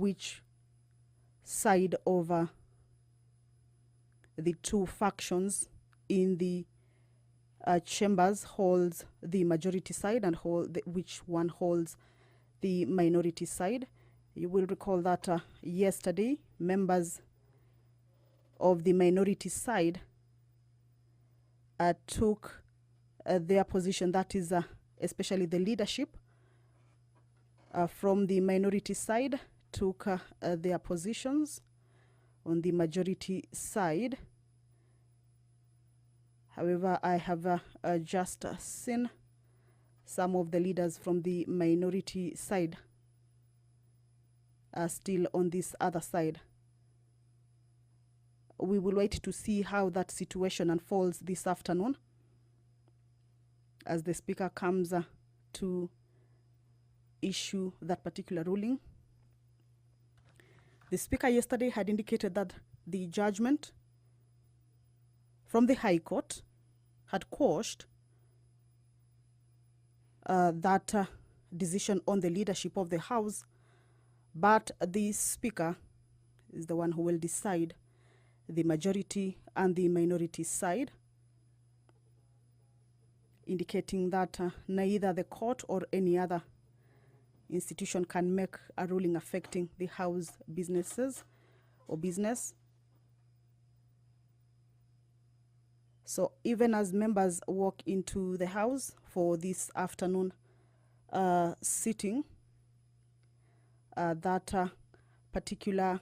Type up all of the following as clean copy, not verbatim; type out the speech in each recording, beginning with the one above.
which side of the two factions in the chambers holds the majority side and which one holds the minority side. You will recall that yesterday, members of the minority side took their position, that is especially the leadership from the minority side took their positions on the majority side. However, I have just seen some of the leaders from the minority side are still on this other side. We will wait to see how that situation unfolds this afternoon as the Speaker comes to issue that particular ruling. The Speaker yesterday had indicated that the judgment from the High Court had quashed that decision on the leadership of the House, but the Speaker is the one who will decide the majority and the minority side, indicating that neither the court or any other institution can make a ruling affecting the House businesses or business. So even as members walk into the House for this afternoon sitting, that particular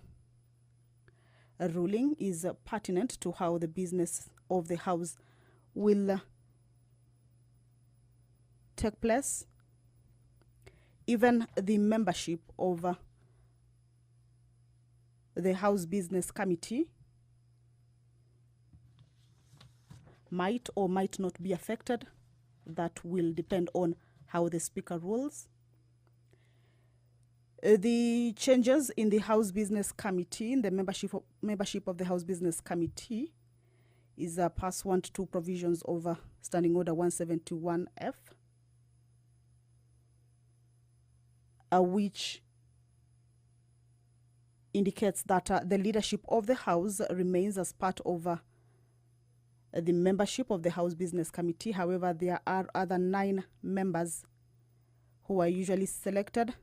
ruling is pertinent to how the business of the House will take place. Even the membership of the House Business Committee might or might not be affected. That will depend on how the Speaker rules. The changes in the House Business Committee, in the membership of the House Business Committee, is pursuant to provisions of Standing Order 171F, which indicates that the leadership of the House remains as part of the membership of the House Business Committee. However, there are other 9 members who are usually selected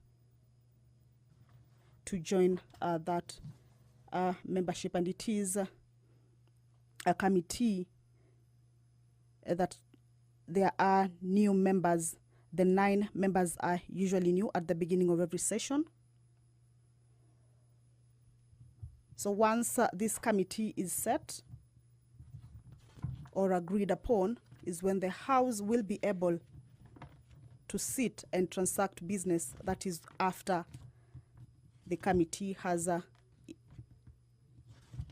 to join that membership, and it is a committee that there are new members. The 9 members are usually new at the beginning of every session. So once this committee is set or agreed upon, is when the House will be able to sit and transact business. That is after the committee has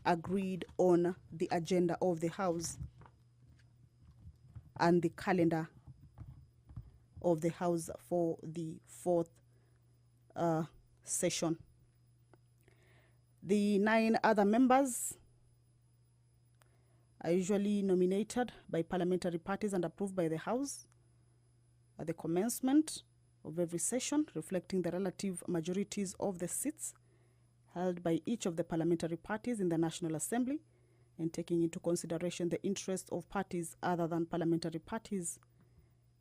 agreed on the agenda of the House and the calendar of the House for the 4th session. The 9 other members are usually nominated by parliamentary parties and approved by the House at the commencement of every session, reflecting the relative majorities of the seats held by each of the parliamentary parties in the National Assembly, and taking into consideration the interests of parties other than parliamentary parties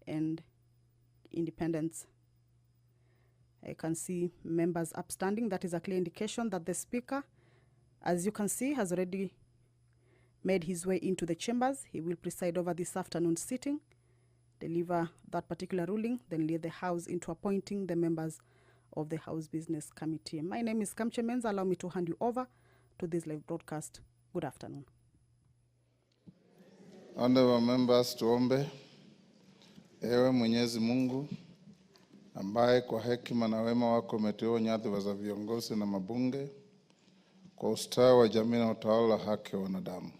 and independents. I can see members upstanding. That is a clear indication that the Speaker, as you can see, has already made his way into the chambers. He will preside over this afternoon sitting, deliver that particular ruling, then lead the House into appointing the members of the House Business Committee. My name is Kamche Menza. Allow me to hand you over to this live broadcast. Good afternoon. Honorable members, tuombe. Ewe Mwenyezi Mungu, ambaye kwa hekima na wema wako umeteua nyadhifa za viongozi na mabunge kwa ustawi wa jamii na utawala wa haki wa wanadamu.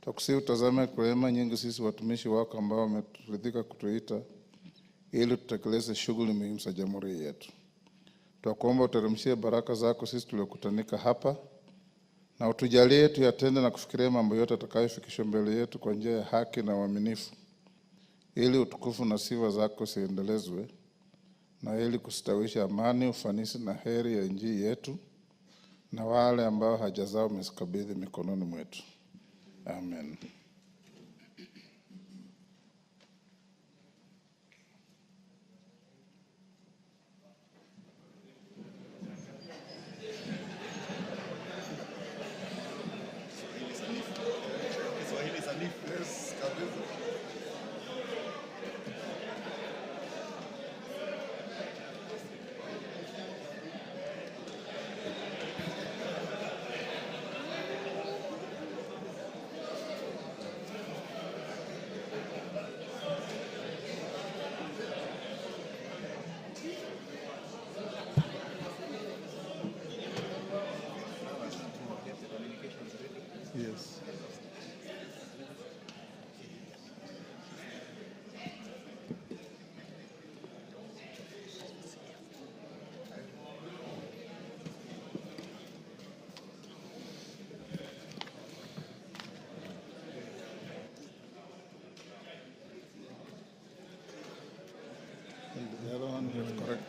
Tukusihi utazame kwa rehema nyingi sisi watumishi wako ambao wameturidhika kutuita ili tutekeleze shughuli muhimu za jamhuri yetu. Tunakuomba uteremshie baraka zako sisi tuliokutanika hapa, na utujalie tuyatende na kufikiria mambo yote atakayofikishwa mbele yetu kwa njia ya haki na uaminifu, ili utukufu na sifa zako ziendelezwe na ili kustawisha amani, ufanisi na heri ya nchi yetu, na wale ambao haja zao umezikabidhi mikononi mwetu. Amen. Yes. And the other one is correct.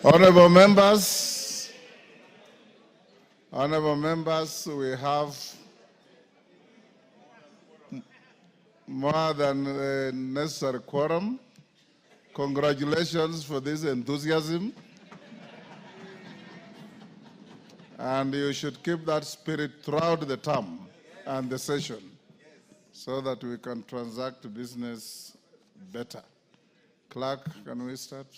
Honorable members, we have more than the necessary quorum. Congratulations for this enthusiasm. And you should keep that spirit throughout the term and the session so that we can transact business better. Clerk, can we start?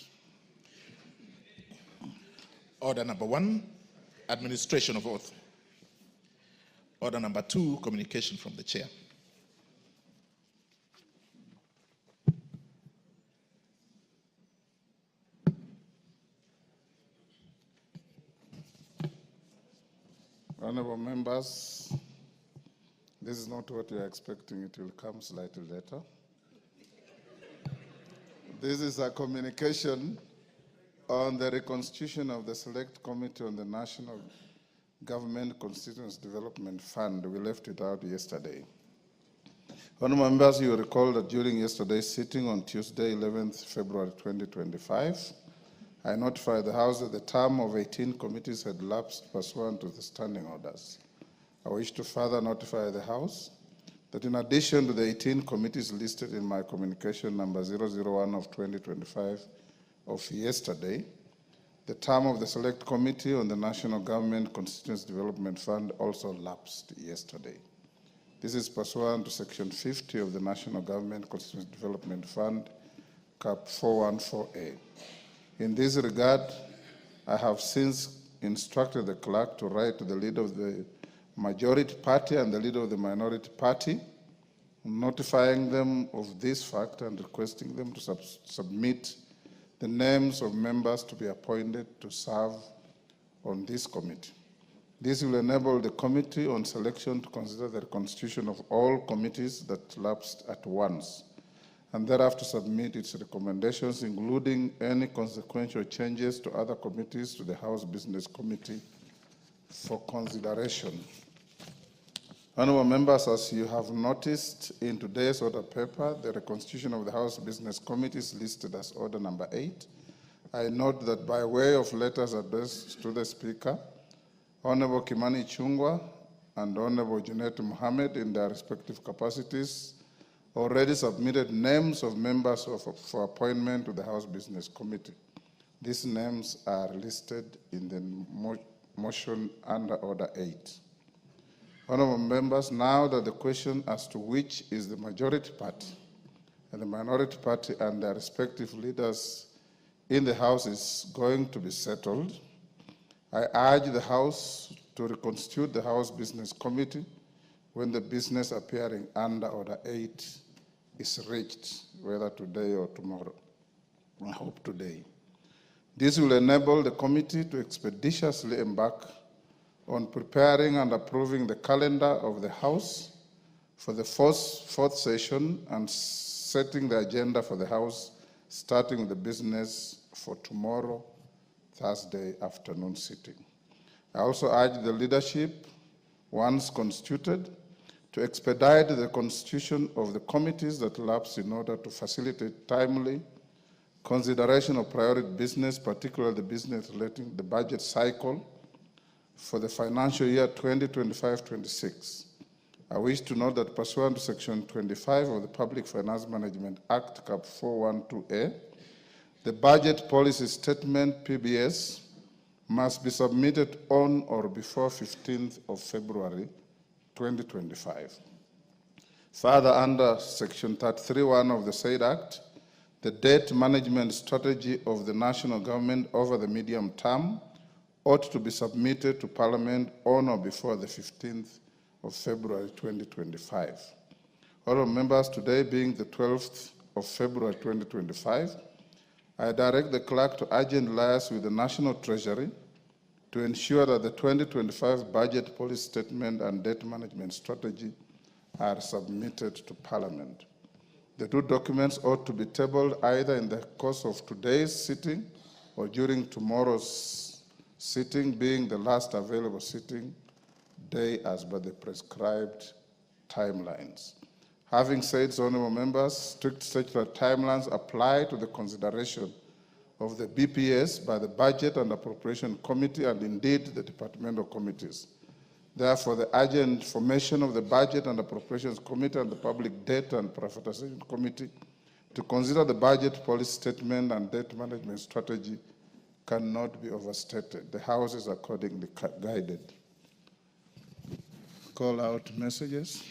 Order number 1, administration of oath. Order number 2, communication from the chair. Honorable members, this is not what you're expecting. It will come slightly later. This is a communication on the reconstitution of the Select Committee on the National Government Constituency Development Fund. We left it out yesterday. Honorable members, you recall that during yesterday's sitting on Tuesday, 11th February 2025, I notified the House that the term of 18 committees had lapsed pursuant to the standing orders. I wish to further notify the House that in addition to the 18 committees listed in my communication number 001 of 2025 of yesterday, the term of the Select Committee on the National Government Constituency Development Fund also lapsed yesterday. This is pursuant to Section 50 of the National Government Constituency Development Fund, Cap 414A. In this regard, I have since instructed the clerk to write to the leader of the majority party and the leader of the minority party, notifying them of this fact and requesting them to submit the names of members to be appointed to serve on this committee. This will enable the Committee on Selection to consider the constitution of all committees that lapsed at once, and thereafter submit its recommendations, including any consequential changes to other committees, to the House Business Committee for consideration. Honorable members, as you have noticed in today's order paper, the reconstitution of the House Business Committee is listed as order number 8. I note that by way of letters addressed to the Speaker, Honorable Kimani Chungwa and Honorable Junet Mohammed, in their respective capacities, already submitted names of members for appointment to the House Business Committee. These names are listed in the motion under Order 8. Honorable members, now that the question as to which is the majority party and the minority party and their respective leaders in the House is going to be settled, I urge the House to reconstitute the House Business Committee when the business appearing under Order 8 is reached, whether today or tomorrow. I hope today. This will enable the committee to expeditiously embark on preparing and approving the calendar of the House for the fourth session and setting the agenda for the House, starting with the business for tomorrow, Thursday afternoon sitting. I also urge the leadership, once constituted, to expedite the constitution of the committees that lapse in order to facilitate timely consideration of priority business, particularly the business relating to the budget cycle for the financial year 2025-26. I wish to note that pursuant to Section 25 of the Public Finance Management Act, Cap 412A, the Budget Policy Statement, PBS, must be submitted on or before 15th of February 2025. Further, under Section 33(1) of the said Act, the debt management strategy of the national government over the medium term ought to be submitted to Parliament on or before the 15th of February 2025. Honourable members, today being the 12th of February 2025, I direct the clerk to urgently liaise with the National Treasury to ensure that the 2025 budget policy statement and debt management strategy are submitted to Parliament. The two documents ought to be tabled either in the course of today's sitting or during tomorrow's sitting, being the last available sitting day as per the prescribed timelines. Having said so, honourable members, strict statutory timelines apply to the consideration of the BPS by the Budget and Appropriation Committee and indeed the departmental committees. Therefore, the urgent formation of the Budget and Appropriations Committee and the Public Debt and Privatization Committee to consider the budget policy statement and debt management strategy cannot be overstated. The House is accordingly guided. Call out messages.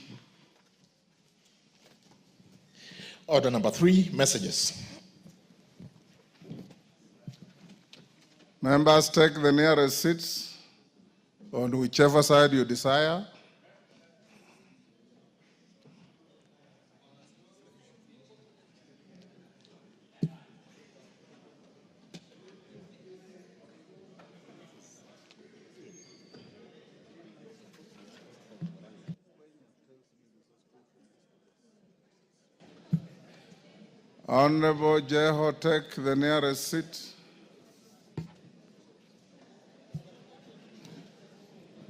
Order number 3, messages. Members, take the nearest seats on whichever side you desire. Honorable Jeho, take the nearest seat.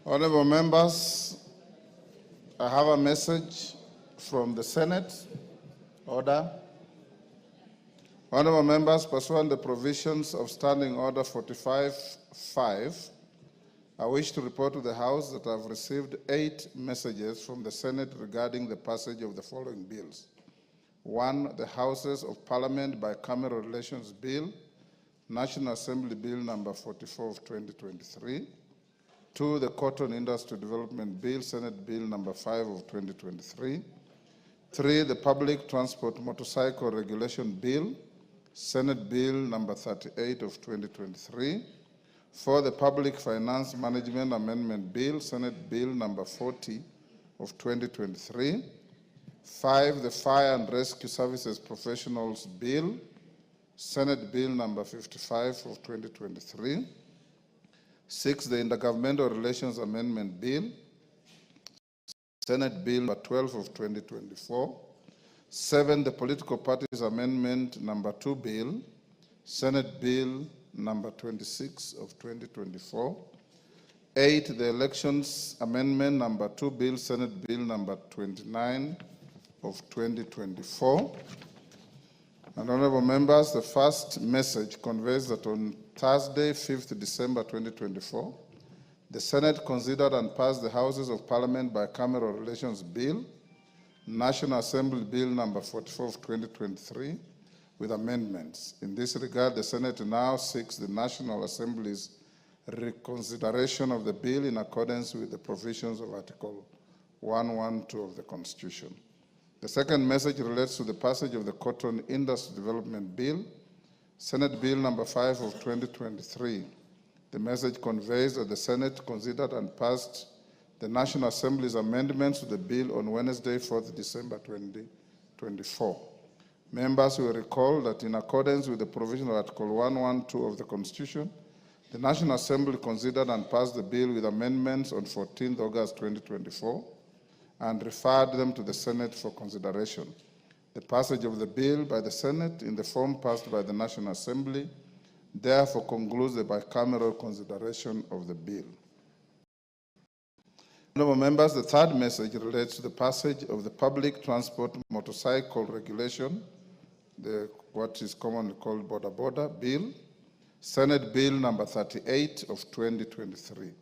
Honorable members, I have a message from the Senate. Order. Honorable members, pursuant to the provisions of Standing Order 45(5), I wish to report to the House that I have received 8 messages from the Senate regarding the passage of the following bills. 1, the Houses of Parliament Bicameral Relations Bill, National Assembly Bill number 44 of 2023. 2, the Cotton Industry Development Bill, Senate Bill number 5 of 2023. 3, the Public Transport Motorcycle Regulation Bill, Senate Bill number 38 of 2023. 4, the Public Finance Management Amendment Bill, Senate Bill number 40 of 2023. 5, the Fire and Rescue Services Professionals Bill, Senate Bill number 55 of 2023. 6, the Intergovernmental Relations Amendment Bill, Senate Bill number 12 of 2024. 7, the Political Parties Amendment number 2 Bill, Senate Bill number 26 of 2024. 8, the Elections Amendment number 2 Bill, Senate Bill number 29 of 2024. And honorable members, the first message conveys that on Thursday, 5th December 2024, the Senate considered and passed the Houses of Parliament Bicameral Relations Bill, National Assembly Bill number 44 of 2023, with amendments. In this regard, the Senate now seeks the National Assembly's reconsideration of the bill in accordance with the provisions of Article 112 of the Constitution. The second message relates to the passage of the Cotton Industry Development Bill, Senate Bill number 5 of 2023. The message conveys that the Senate considered and passed the National Assembly's amendments to the bill on Wednesday, 4th December 2024. Members will recall that in accordance with the provision of Article 112 of the Constitution, the National Assembly considered and passed the bill with amendments on 14th August 2024 and referred them to the Senate for consideration. The passage of the bill by the Senate in the form passed by the National Assembly therefore concludes the bicameral consideration of the bill. Honourable members, the third message relates to the passage of the Public Transport Motorcycle Regulation, what is commonly called Border Bill, Senate Bill number 38 of 2023.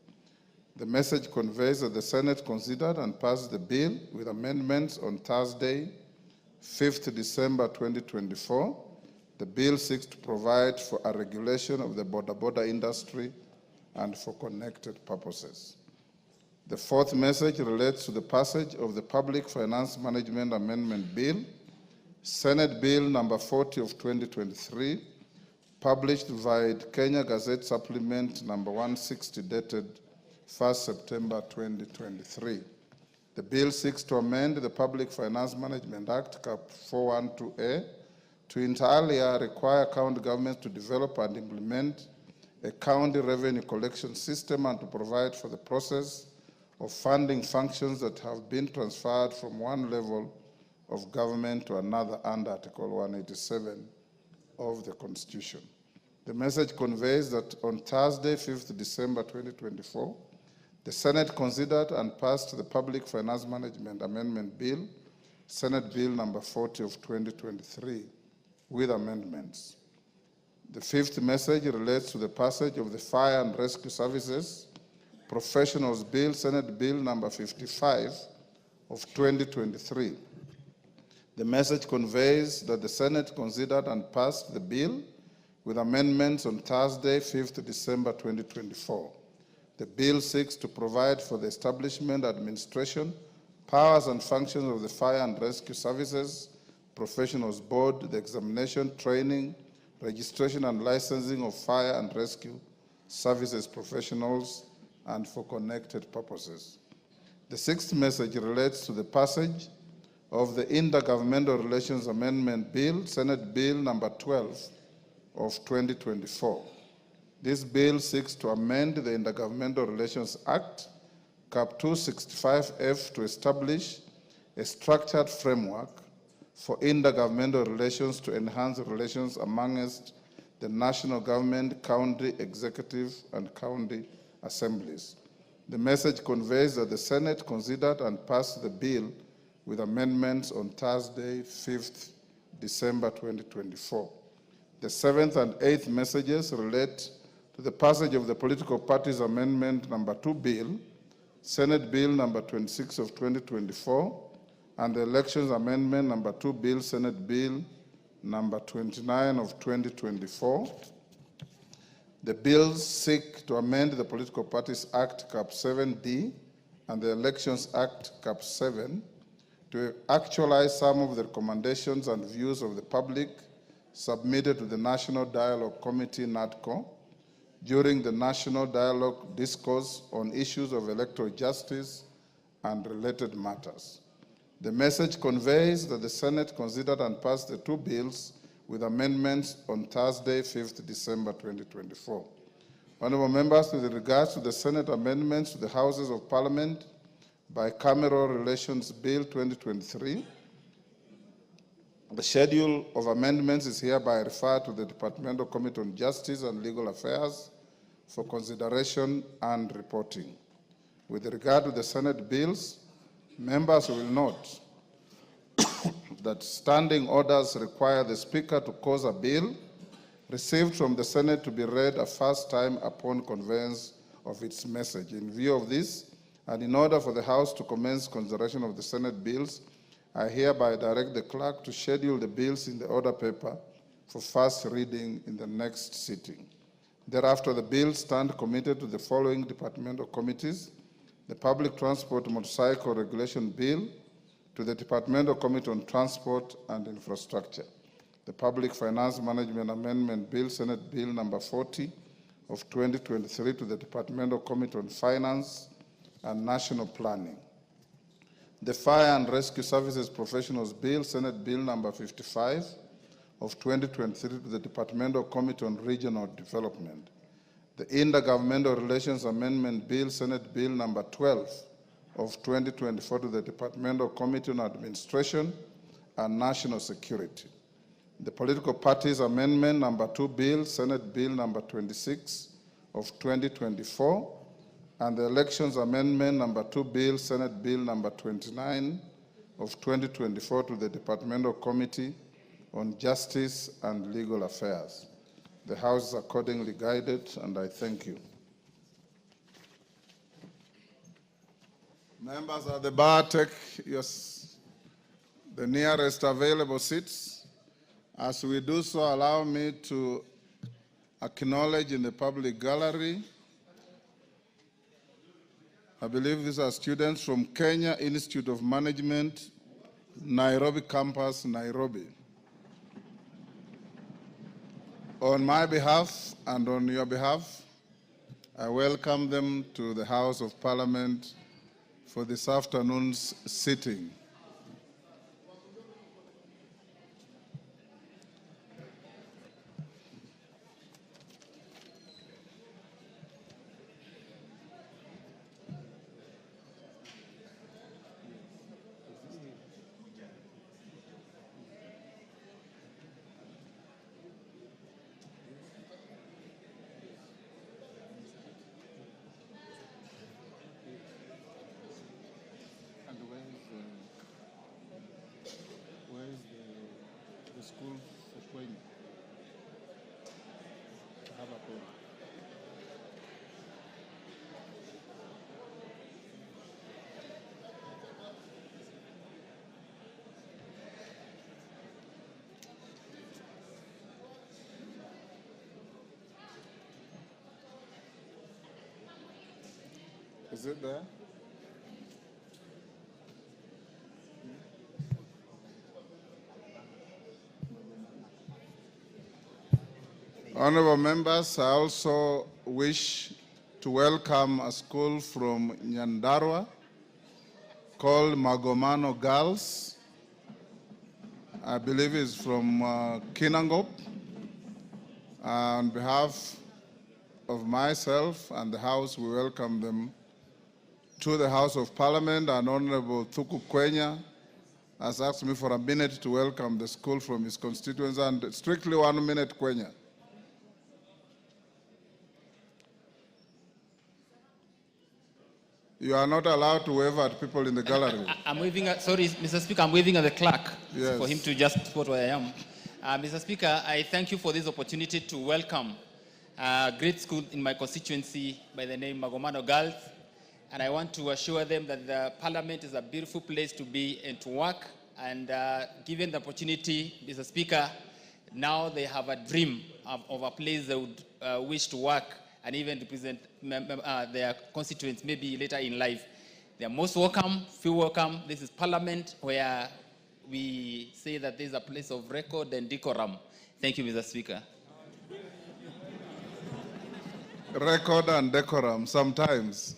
The message conveys that the Senate considered and passed the bill with amendments on Thursday, 5th December 2024. The bill seeks to provide for a regulation of the border industry and for connected purposes. The fourth message relates to the passage of the Public Finance Management Amendment Bill, Senate Bill number 40 of 2023, published via Kenya Gazette Supplement number 160 dated 1st September 2023. The bill seeks to amend the Public Finance Management Act, Cap 412A, to inter alia require county governments to develop and implement a county revenue collection system and to provide for the process of funding functions that have been transferred from one level of government to another under Article 187 of the Constitution. The message conveys that on Thursday, 5th December 2024, the Senate considered and passed the Public Finance Management Amendment Bill, Senate Bill number 40 of 2023, with amendments. The fifth message relates to the passage of the Fire and Rescue Services Professionals Bill, Senate Bill number 55 of 2023. The message conveys that the Senate considered and passed the bill with amendments on Thursday, 5th December 2024. The bill seeks to provide for the establishment, administration, powers and functions of the Fire and Rescue Services Professionals Board, the examination, training, registration and licensing of fire and rescue services professionals, and for connected purposes. The sixth message relates to the passage of the Intergovernmental Relations Amendment Bill, Senate Bill number 12 of 2024. This bill seeks to amend the Intergovernmental Relations Act, Cap 265F, to establish a structured framework for intergovernmental relations to enhance relations amongst the national government, county executive, and county assemblies. The message conveys that the Senate considered and passed the bill with amendments on Thursday, 5th December 2024. The seventh and eighth messages relate to the passage of the Political Parties Amendment number 2 Bill, Senate Bill number 26 of 2024, and the Elections Amendment number 2 Bill, Senate Bill number 29 of 2024. The bills seek to amend the Political Parties Act, Cap 7D, and the Elections Act, Cap 7, to actualize some of the recommendations and views of the public submitted to the National Dialogue Committee, NADCO, during the National Dialogue Discourse on issues of electoral justice and related matters. The message conveys that the Senate considered and passed the two bills with amendments on Thursday, 5th December 2024. Honourable members, with regards to the Senate amendments to the Houses of Parliament Bicameral Relations Bill 2023, the schedule of amendments is hereby referred to the Departmental Committee on Justice and Legal Affairs for consideration and reporting. With regard to the Senate bills, members will note that standing orders require the Speaker to cause a bill received from the Senate to be read a first time upon conveyance of its message. In view of this, and in order for the House to commence consideration of the Senate bills, I hereby direct the clerk to schedule the bills in the order paper for first reading in the next sitting. Thereafter, the bills stand committed to the following departmental committees: the Public Transport Motorcycle Regulation Bill, to the Departmental Committee on Transport and Infrastructure. The Public Finance Management Amendment Bill, Senate Bill number 40 of 2023, to the Departmental Committee on Finance and National Planning. The Fire and Rescue Services Professionals Bill, Senate Bill number 55 of 2023, to the Departmental Committee on Regional Development. The Intergovernmental Relations Amendment Bill, Senate Bill number 12 of 2024, to the Departmental Committee on Administration and National Security. The Political Parties Amendment number 2 Bill, Senate Bill number 26 of 2024, and the Elections Amendment number 2 Bill, Senate Bill number 29 of 2024, to the Departmental Committee on Justice and Legal Affairs. The House is accordingly guided, and I thank you. Members of the bar, take the nearest available seats. As we do so, allow me to acknowledge in the public gallery, I believe these are students from Kenya Institute of Management, Nairobi campus, Nairobi. On my behalf and on your behalf, I welcome them to the House of Parliament for this afternoon's sitting. Is it there? Honorable members, I also wish to welcome a school from Nyandarua called Magomano Girls. I believe it's from Kinangop. On behalf of myself and the House, we welcome them to the House of Parliament. And Honorable Thuku Kwenya has asked me for a minute to welcome the school from his constituents, and strictly 1 minute, Kwenya. You are not allowed to wave at people in the gallery. I'm waving at, sorry, Mr. Speaker, I'm waving at the clerk, yes, for him to just spot where I am. Mr. Speaker, I thank you for this opportunity to welcome a great school in my constituency by the name Magomano Girls. And I want to assure them that the Parliament is a beautiful place to be and to work. And given the opportunity, Mr. Speaker, now they have a dream of a place they would wish to work and even represent their constituents maybe later in life. They are most welcome, feel welcome. This is Parliament, where we say that there is a place of record and decorum. Thank you, Mr. Speaker. Record and decorum, sometimes.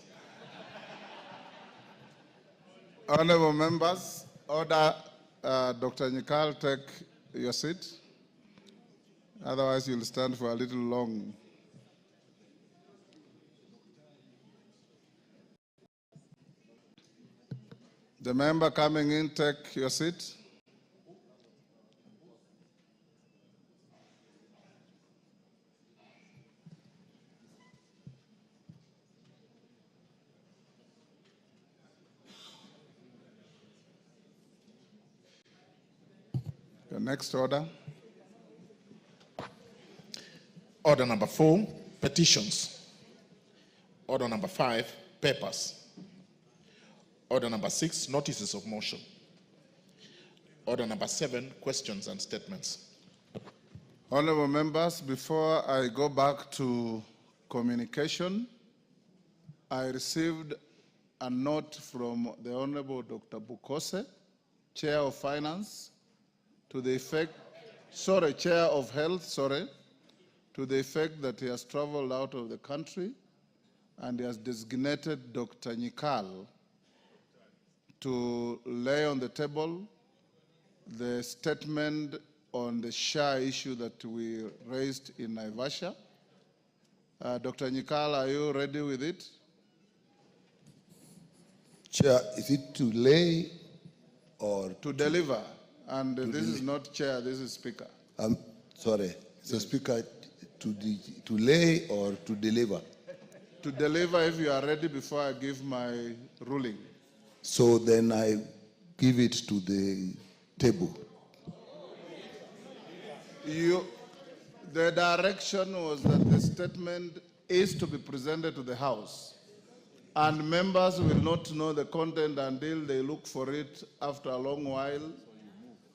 Honorable members, order Dr. Nyikal take your seat. Otherwise, you'll stand for a little long. The member coming in, take your seat. The next order. Order number 4, petitions. Order number 5, papers. Order number 6, notices of motion. Order number 7, questions and statements. Honorable members, before I go back to communication, I received a note from the Honorable Dr. Bukose Chair of Finance, to the effect, Chair of Health, to the effect that he has traveled out of the country and he has designated Dr. Nyikal to lay on the table the statement on the SHA issue that we raised in Naivasha. Dr. Nyikal, are you ready with it? Chair, is it to lay or to deliver? And this is not chair, this is speaker. Sorry, so speaker, to lay or to deliver? To deliver if you are ready before I give my ruling. So then I give it to the table. The direction was that the statement is to be presented to the House. And members will not know the content until they look for it after a long while.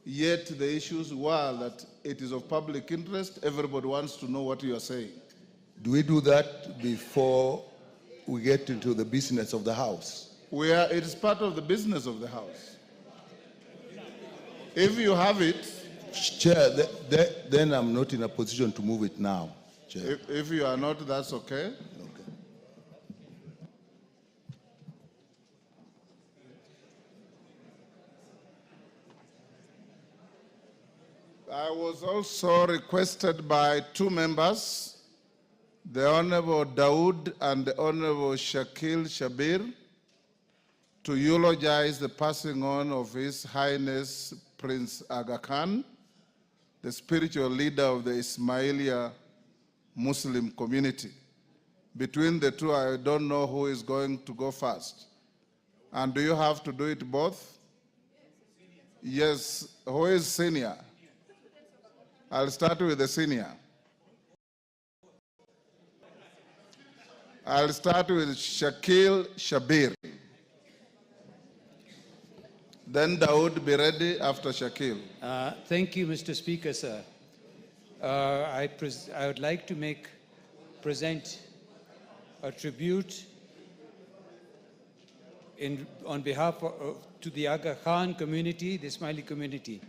Yet the issues were that it is of public interest. Everybody wants to know what you are saying. Do we do that before we get into the business of the House? It is part of the business of the House. If you have it, Chair, then I'm not in a position to move it now, Chair. If you are not, that's okay. Okay. I was also requested by two members, the Honorable Dawood and the Honorable Shakil Shabir, to eulogize the passing on of His Highness Prince Aga Khan, the spiritual leader of the Ismailia Muslim community. Between the two, I don't know who is going to go first. And do you have to do it both? Yes. Who is senior? I'll start with the senior. I'll start with Shakil Shabir. Then Dawood, be ready after Shakil. Thank you, Mr. Speaker, sir. I would like to present a tribute on behalf to the Aga Khan community, the Ismaili community,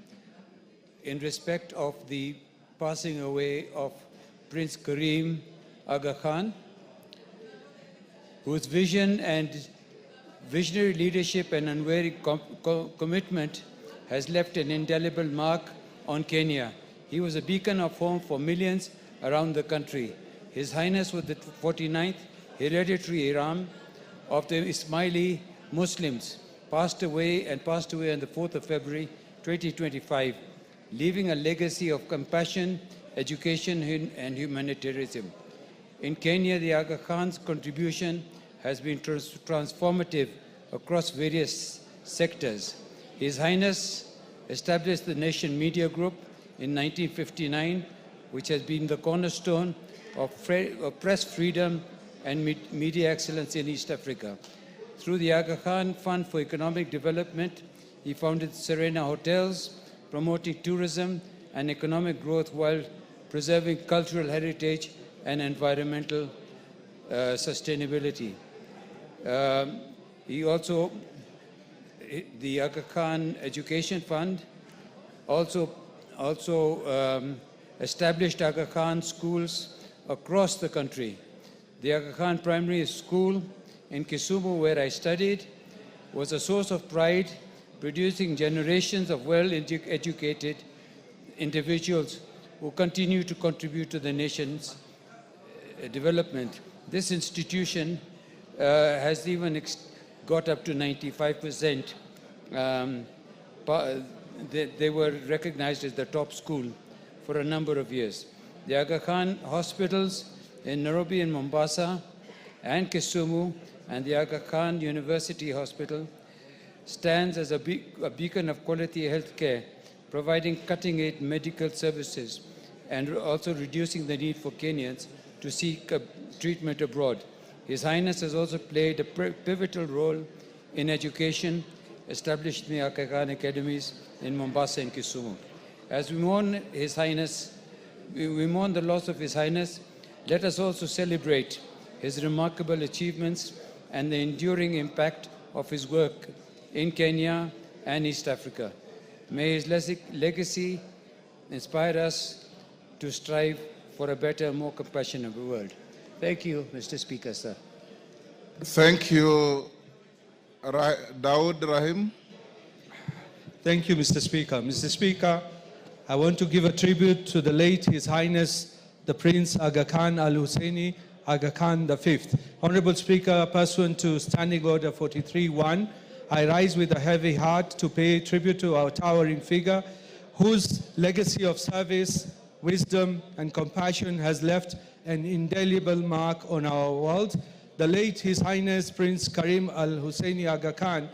in respect of the passing away of Prince Karim Aga Khan, whose vision and visionary leadership and unwavering commitment has left an indelible mark on Kenya. He was a beacon of hope for millions around the country. His Highness was the 49th hereditary Imam of the Ismaili Muslims, passed away on the 4th of February 2025, leaving a legacy of compassion, education, and humanitarianism. In Kenya, the Aga Khan's contribution has been transformative across various sectors. His Highness established the Nation Media Group in 1959, which has been the cornerstone of press freedom and media excellence in East Africa. Through the Aga Khan Fund for Economic Development, he founded Serena Hotels, promoting tourism and economic growth while preserving cultural heritage and environmental sustainability. The Aga Khan Education Fund also established Aga Khan schools across the country. The Aga Khan Primary School in Kisumu, where I studied, was a source of pride, producing generations of well-educated individuals who continue to contribute to the nation's development. This institution has even got up to 95%. They were recognized as the top school for a number of years. The Aga Khan hospitals in Nairobi and Mombasa and Kisumu and the Aga Khan University Hospital stands as a beacon of quality health care, providing cutting-edge medical services and also reducing the need for Kenyans to seek treatment abroad. His Highness has also played a pivotal role in education, established the Aga Khan academies in Mombasa and Kisumu. As we mourn His Highness, we mourn the loss of His Highness, let us also celebrate his remarkable achievements and the enduring impact of his work in Kenya and East Africa. May his legacy inspire us to strive for a better, more compassionate world. Thank you, Mr. Speaker, sir. Thank you, Dawood Rahim. Thank you, Mr. Speaker. Mr. Speaker, I want to give a tribute to the late His Highness, the Prince Aga Khan Al-Husseini, Aga Khan V. Honorable Speaker, pursuant to Standing Order 43-1, I rise with a heavy heart to pay tribute to our towering figure, whose legacy of service, wisdom, and compassion has left an indelible mark on our world. The late His Highness Prince Karim Al-Husseini Aga Khan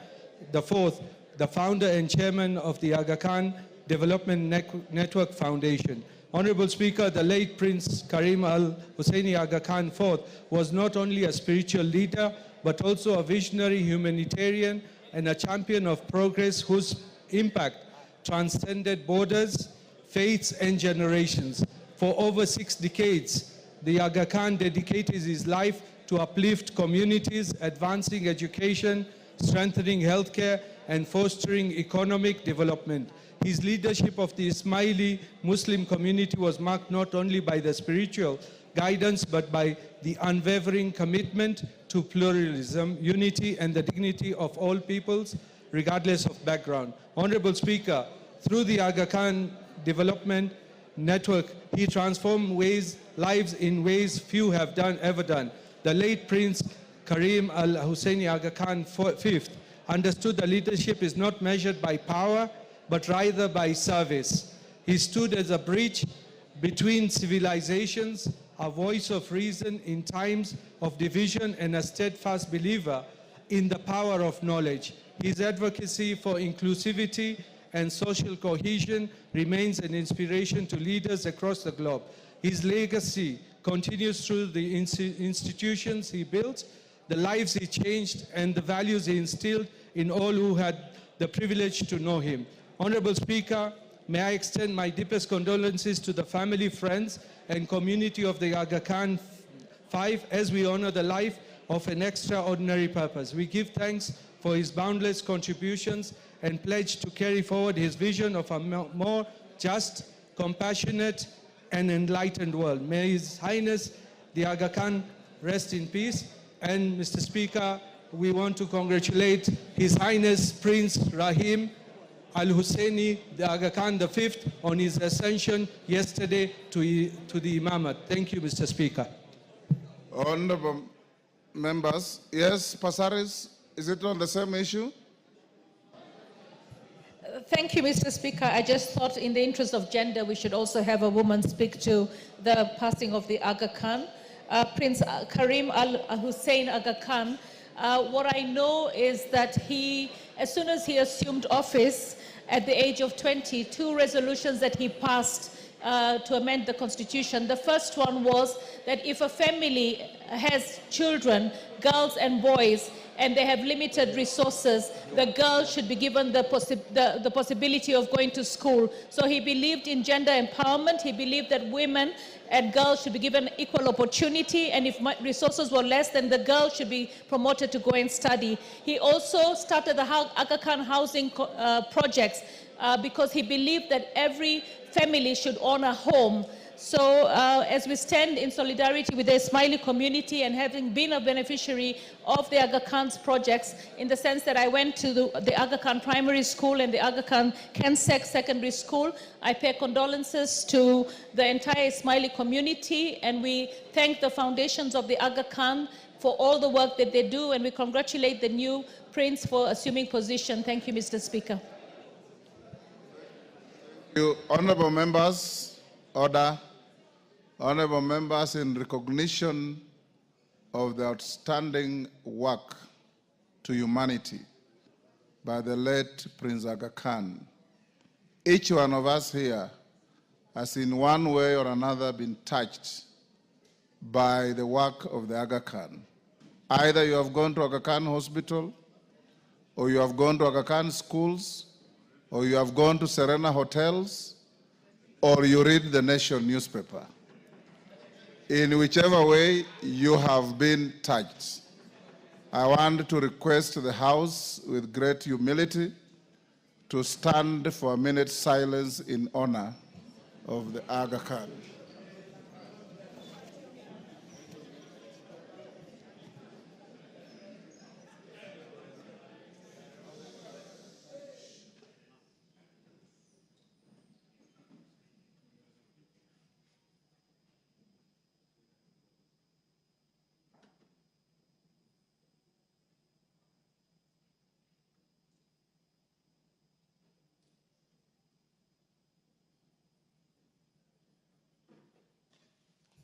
IV, the founder and chairman of the Aga Khan Development Network Foundation. Honorable Speaker, the late Prince Karim Al-Husseini Aga Khan IV was not only a spiritual leader, but also a visionary humanitarian and a champion of progress whose impact transcended borders, faiths, and generations. For over 6 decades, the Aga Khan dedicated his life to uplift communities, advancing education, strengthening healthcare, and fostering economic development. His leadership of the Ismaili Muslim community was marked not only by the spiritual guidance, but by the unwavering commitment to pluralism, unity, and the dignity of all peoples, regardless of background. Honorable Speaker, through the Aga Khan Development Network, he transformed lives in ways few have ever done. The late Prince Karim Al-Husseini Aga Khan V understood that leadership is not measured by power, but rather by service. He stood as a bridge between civilizations, a voice of reason in times of division, and a steadfast believer in the power of knowledge. His advocacy for inclusivity and social cohesion remains an inspiration to leaders across the globe. His legacy continues through the institutions he built, the lives he changed, and the values he instilled in all who had the privilege to know him. Honorable Speaker, may I extend my deepest condolences to the family, friends, and community of the Aga Khan V as we honor the life of an extraordinary purpose. We give thanks for his boundless contributions and pledge to carry forward his vision of a more just, compassionate, and enlightened world. May His Highness the Aga Khan rest in peace. And Mr. Speaker, we want to congratulate His Highness Prince Rahim Al-Husseini, the Aga Khan V, on his ascension yesterday to the Imamate. Thank you, Mr. Speaker. Honorable members, yes, Pasaris, is it on the same issue? Thank you, Mr. Speaker. I just thought in the interest of gender, we should also have a woman speak to the passing of the Aga Khan. Prince Karim Al-Hussein Aga Khan, what I know is that he, as soon as he assumed office at the age of 20, 2 resolutions that he passed to amend the constitution. The first one was that if a family has children, girls and boys, and they have limited resources, the girl should be given the possibility of going to school. So he believed in gender empowerment. He believed that women and girls should be given equal opportunity, and if resources were less, then the girl should be promoted to go and study. He also started the Aga Khan housing projects because he believed that every family should own a home. So as we stand in solidarity with the Ismaili community and having been a beneficiary of the Aga Khan's projects, in the sense that I went to the Aga Khan Primary School and the Aga Khan Kensek Secondary School, I pay condolences to the entire Ismaili community, and we thank the foundations of the Aga Khan for all the work that they do, and we congratulate the new prince for assuming position. Thank you, Mr. Speaker. Thank you. Honorable members, order. Honorable members, in recognition of the outstanding work to humanity by the late Prince Aga Khan, each one of us here has in one way or another been touched by the work of the Aga Khan. Either you have gone to Aga Khan Hospital, or you have gone to Aga Khan schools, or you have gone to Serena hotels, or you read the Nation newspaper. In whichever way you have been touched, I want to request the House with great humility to stand for a minute's silence in honor of the Aga Khan.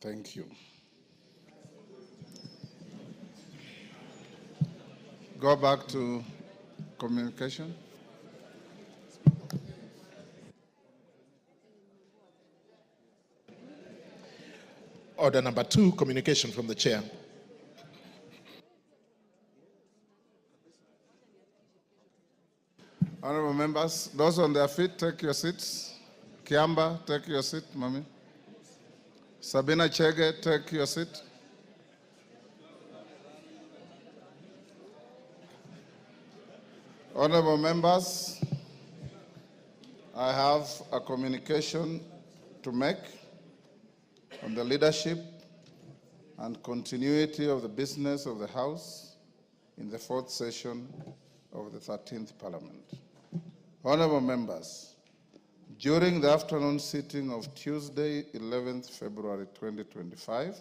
Thank you. Go back to communication. Order number 2, communication from the chair. Honorable members, those on their feet, take your seats. Kiamba, take your seat, Mami. Sabina Chege, take your seat. Honorable members, I have a communication to make on the leadership and continuity of the business of the House in the 4th session of the 13th Parliament. Honorable members, during the afternoon sitting of Tuesday, 11th February 2025,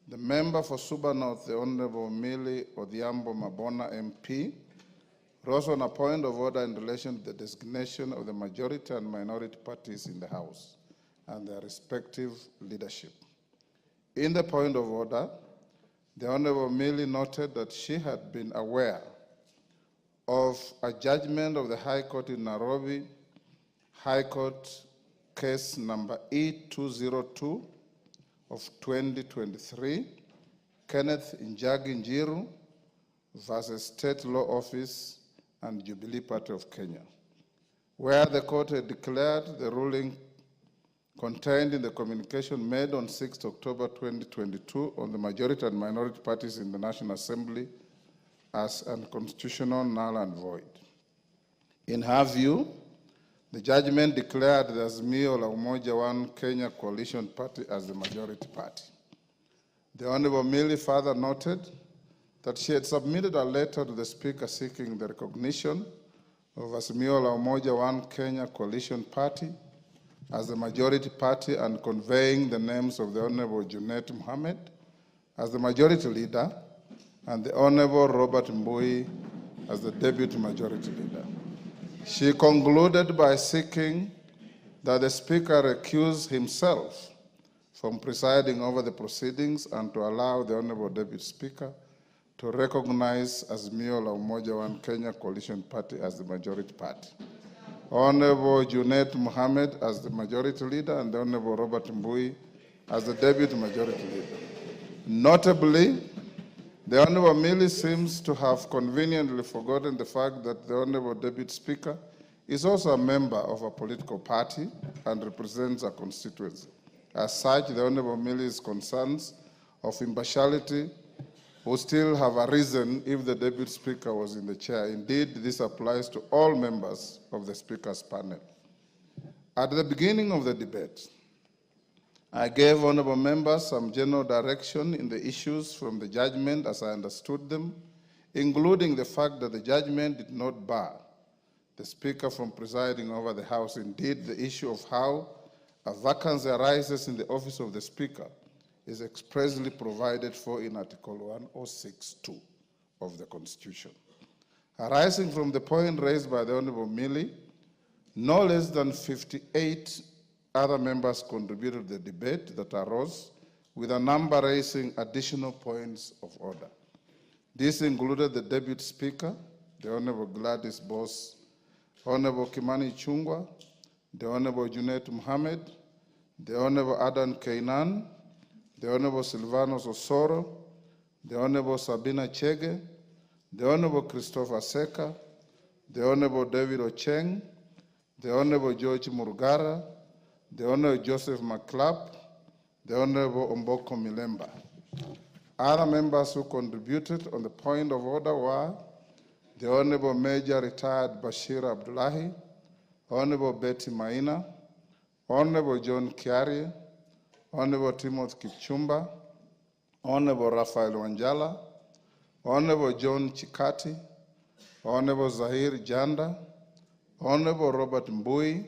the member for Suba North, the Honorable Millie Odhiambo Mabona MP, rose on a point of order in relation to the designation of the majority and minority parties in the House and their respective leadership. In the point of order, the Honorable Millie noted that she had been aware of a judgment of the High Court in Nairobi, High Court case number E202 of 2023, Kenneth Njagi Njiru versus State Law Office and Jubilee Party of Kenya, where the court had declared the ruling contained in the communication made on 6 October 2022 on the majority and minority parties in the National Assembly as unconstitutional, null and void. In her view, the judgment declared the Azimio la Umoja One Kenya Coalition Party as the majority party. The Honorable Millie further noted that she had submitted a letter to the Speaker seeking the recognition of Azimio la Umoja One Kenya Coalition Party as the majority party and conveying the names of the Honorable Junet Mohammed as the majority leader and the Honorable Robert Mbui as the deputy majority leader. She concluded by seeking that the Speaker recuse himself from presiding over the proceedings and to allow the Honorable Deputy Speaker to recognize Azimio la Umoja One Kenya Coalition Party as the majority party, Honorable Junet Mohammed as the majority leader and the Honorable Robert Mbui as the deputy majority leader. Notably, the Honorable Millie seems to have conveniently forgotten the fact that the Honorable Deputy Speaker is also a member of a political party and represents a constituency. As such, the Honorable Millie's concerns of impartiality would still have arisen if the Deputy Speaker was in the chair. Indeed, this applies to all members of the Speaker's panel. At the beginning of the debate, I gave honorable members some general direction in the issues from the judgment as I understood them, including the fact that the judgment did not bar the Speaker from presiding over the House. Indeed, the issue of how a vacancy arises in the office of the Speaker is expressly provided for in Article 106(2) of the Constitution. Arising from the point raised by the Honorable Millie, no less than 58 other members contributed to the debate that arose, with a number raising additional points of order. This included the Deputy Speaker, the Honorable Gladys Boss, Honorable Kimani Chungwa, the Honorable Junet Mohammed, the Honorable Adan Kainan, the Honorable Silvanos Osoro, the Honorable Sabina Chege, the Honorable Christopher Seka, the Honorable David Ocheng, the Honorable George Murugara, the Honorable Joseph McClap, the Honorable Omboko Milemba. Other members who contributed on the point of order were the Honorable Major Retired Bashir Abdullahi, Honorable Betty Maina, Honorable John Kiari, Honorable Timothy Kipchumba, Honorable Raphael Wanjala, Honorable John Chikati, Honorable Zahir Janda, Honorable Robert Mbui,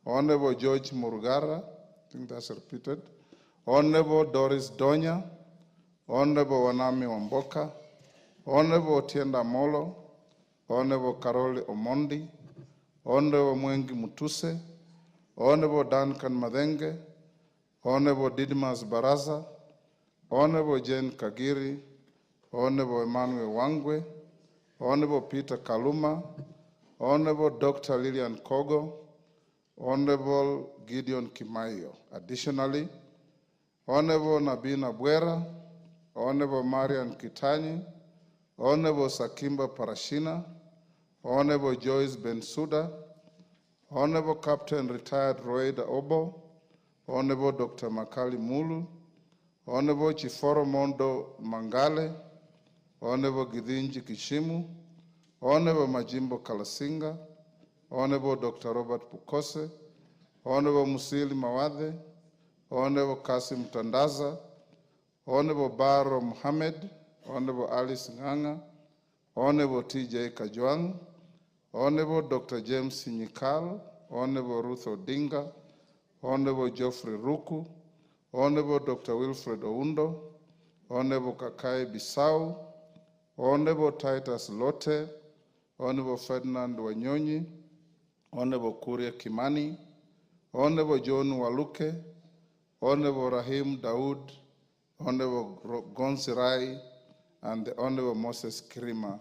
Honorable George Murugara, I think that's repeated, Honorable Doris Donya, Honorable Wanami Wamboka, Honorable Tienda Molo, Honorable Karoli Omondi, Honorable Mwengi Mutuse, Honorable Duncan Madenge, Honorable Didmas Baraza, Honorable Jane Kagiri, Honorable Emmanuel Wangwe, Honorable Peter Kaluma, Honorable Dr. Lillian Kogo, Honorable Gideon Kimaio. Additionally, Honorable Nabina Bwera, Honorable Marian Kitani, Honorable Sakimba Parashina, Honorable Joyce Bensuda, Honorable Captain Retired Roeda Obo, Honorable Dr. Makali Mulu, Honorable Chiforo Mondo Mangale, Honorable Gidinji Kishimu, Honorable Majimbo Kalasinga, Honorable Dr. Robert Pukose, Honorable Musili Mawadhe, Honorable Kasim Tandaza, Honorable Baro Mohammed, Honorable Alice Nganga, Honorable T.J. Kajwang, Honorable Dr. James Sinyikal, Honorable Ruth Odinga, Honorable Geoffrey Ruku, Honorable Dr. Wilfred Oundo, Honorable Kakai Bisau, Honorable Titus Lote, Honorable Ferdinand Wanyonyi, Honorable Kuria Kimani, Honorable John Waluke, Honorable Rahim Daoud, Honorable Gonzi Rai, and the Honorable Moses Kirima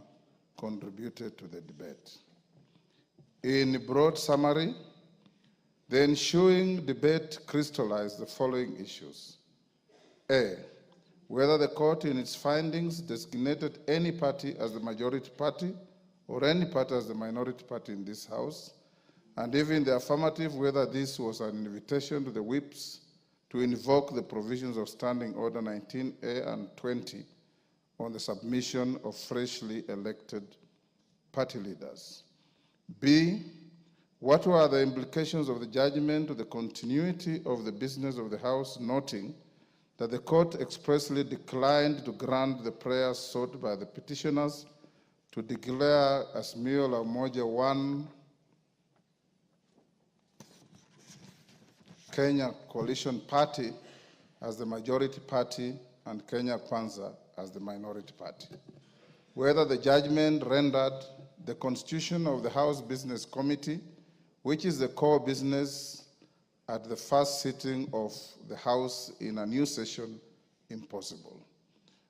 contributed to the debate. In broad summary, the ensuing debate crystallized the following issues. A, whether the court in its findings designated any party as the majority party or any party as the minority party in this House, and even the affirmative, whether this was an invitation to the whips to invoke the provisions of Standing Order 19A and 20 on the submission of freshly elected party leaders. B, what were the implications of the judgment to the continuity of the business of the House, noting that the court expressly declined to grant the prayers sought by the petitioners to declare Azimio la Umoja One Kenya Coalition Party as the majority party and Kenya Kwanza as the minority party. Whether the judgment rendered the constitution of the House Business Committee, which is the core business at the first sitting of the House in a new session, impossible.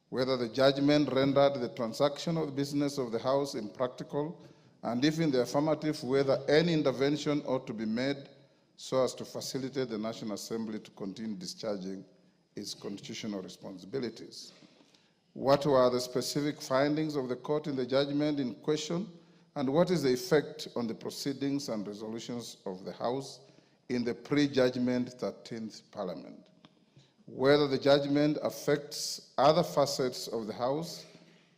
Whether the judgment rendered the transaction of the business of the House impractical, and if in the affirmative, whether any intervention ought to be made so as to facilitate the National Assembly to continue discharging its constitutional responsibilities. What were the specific findings of the court in the judgment in question, and what is the effect on the proceedings and resolutions of the House in the pre-judgment 13th Parliament? Whether the judgment affects other facets of the House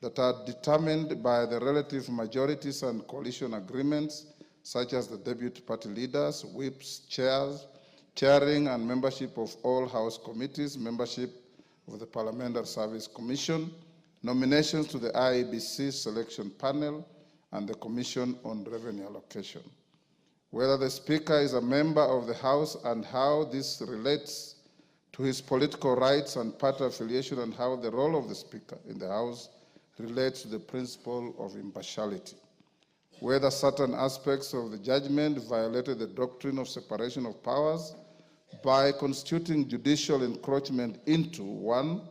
that are determined by the relative majorities and coalition agreements, such as the deputy party leaders, whips, chairs, chairing and membership of all House committees, membership of the Parliamentary Service Commission, nominations to the IEBC selection panel, and the Commission on Revenue Allocation. Whether the Speaker is a member of the House and how this relates to his political rights and party affiliation, and how the role of the Speaker in the House relates to the principle of impartiality. Whether certain aspects of the judgment violated the doctrine of separation of powers by constituting judicial encroachment into, 1,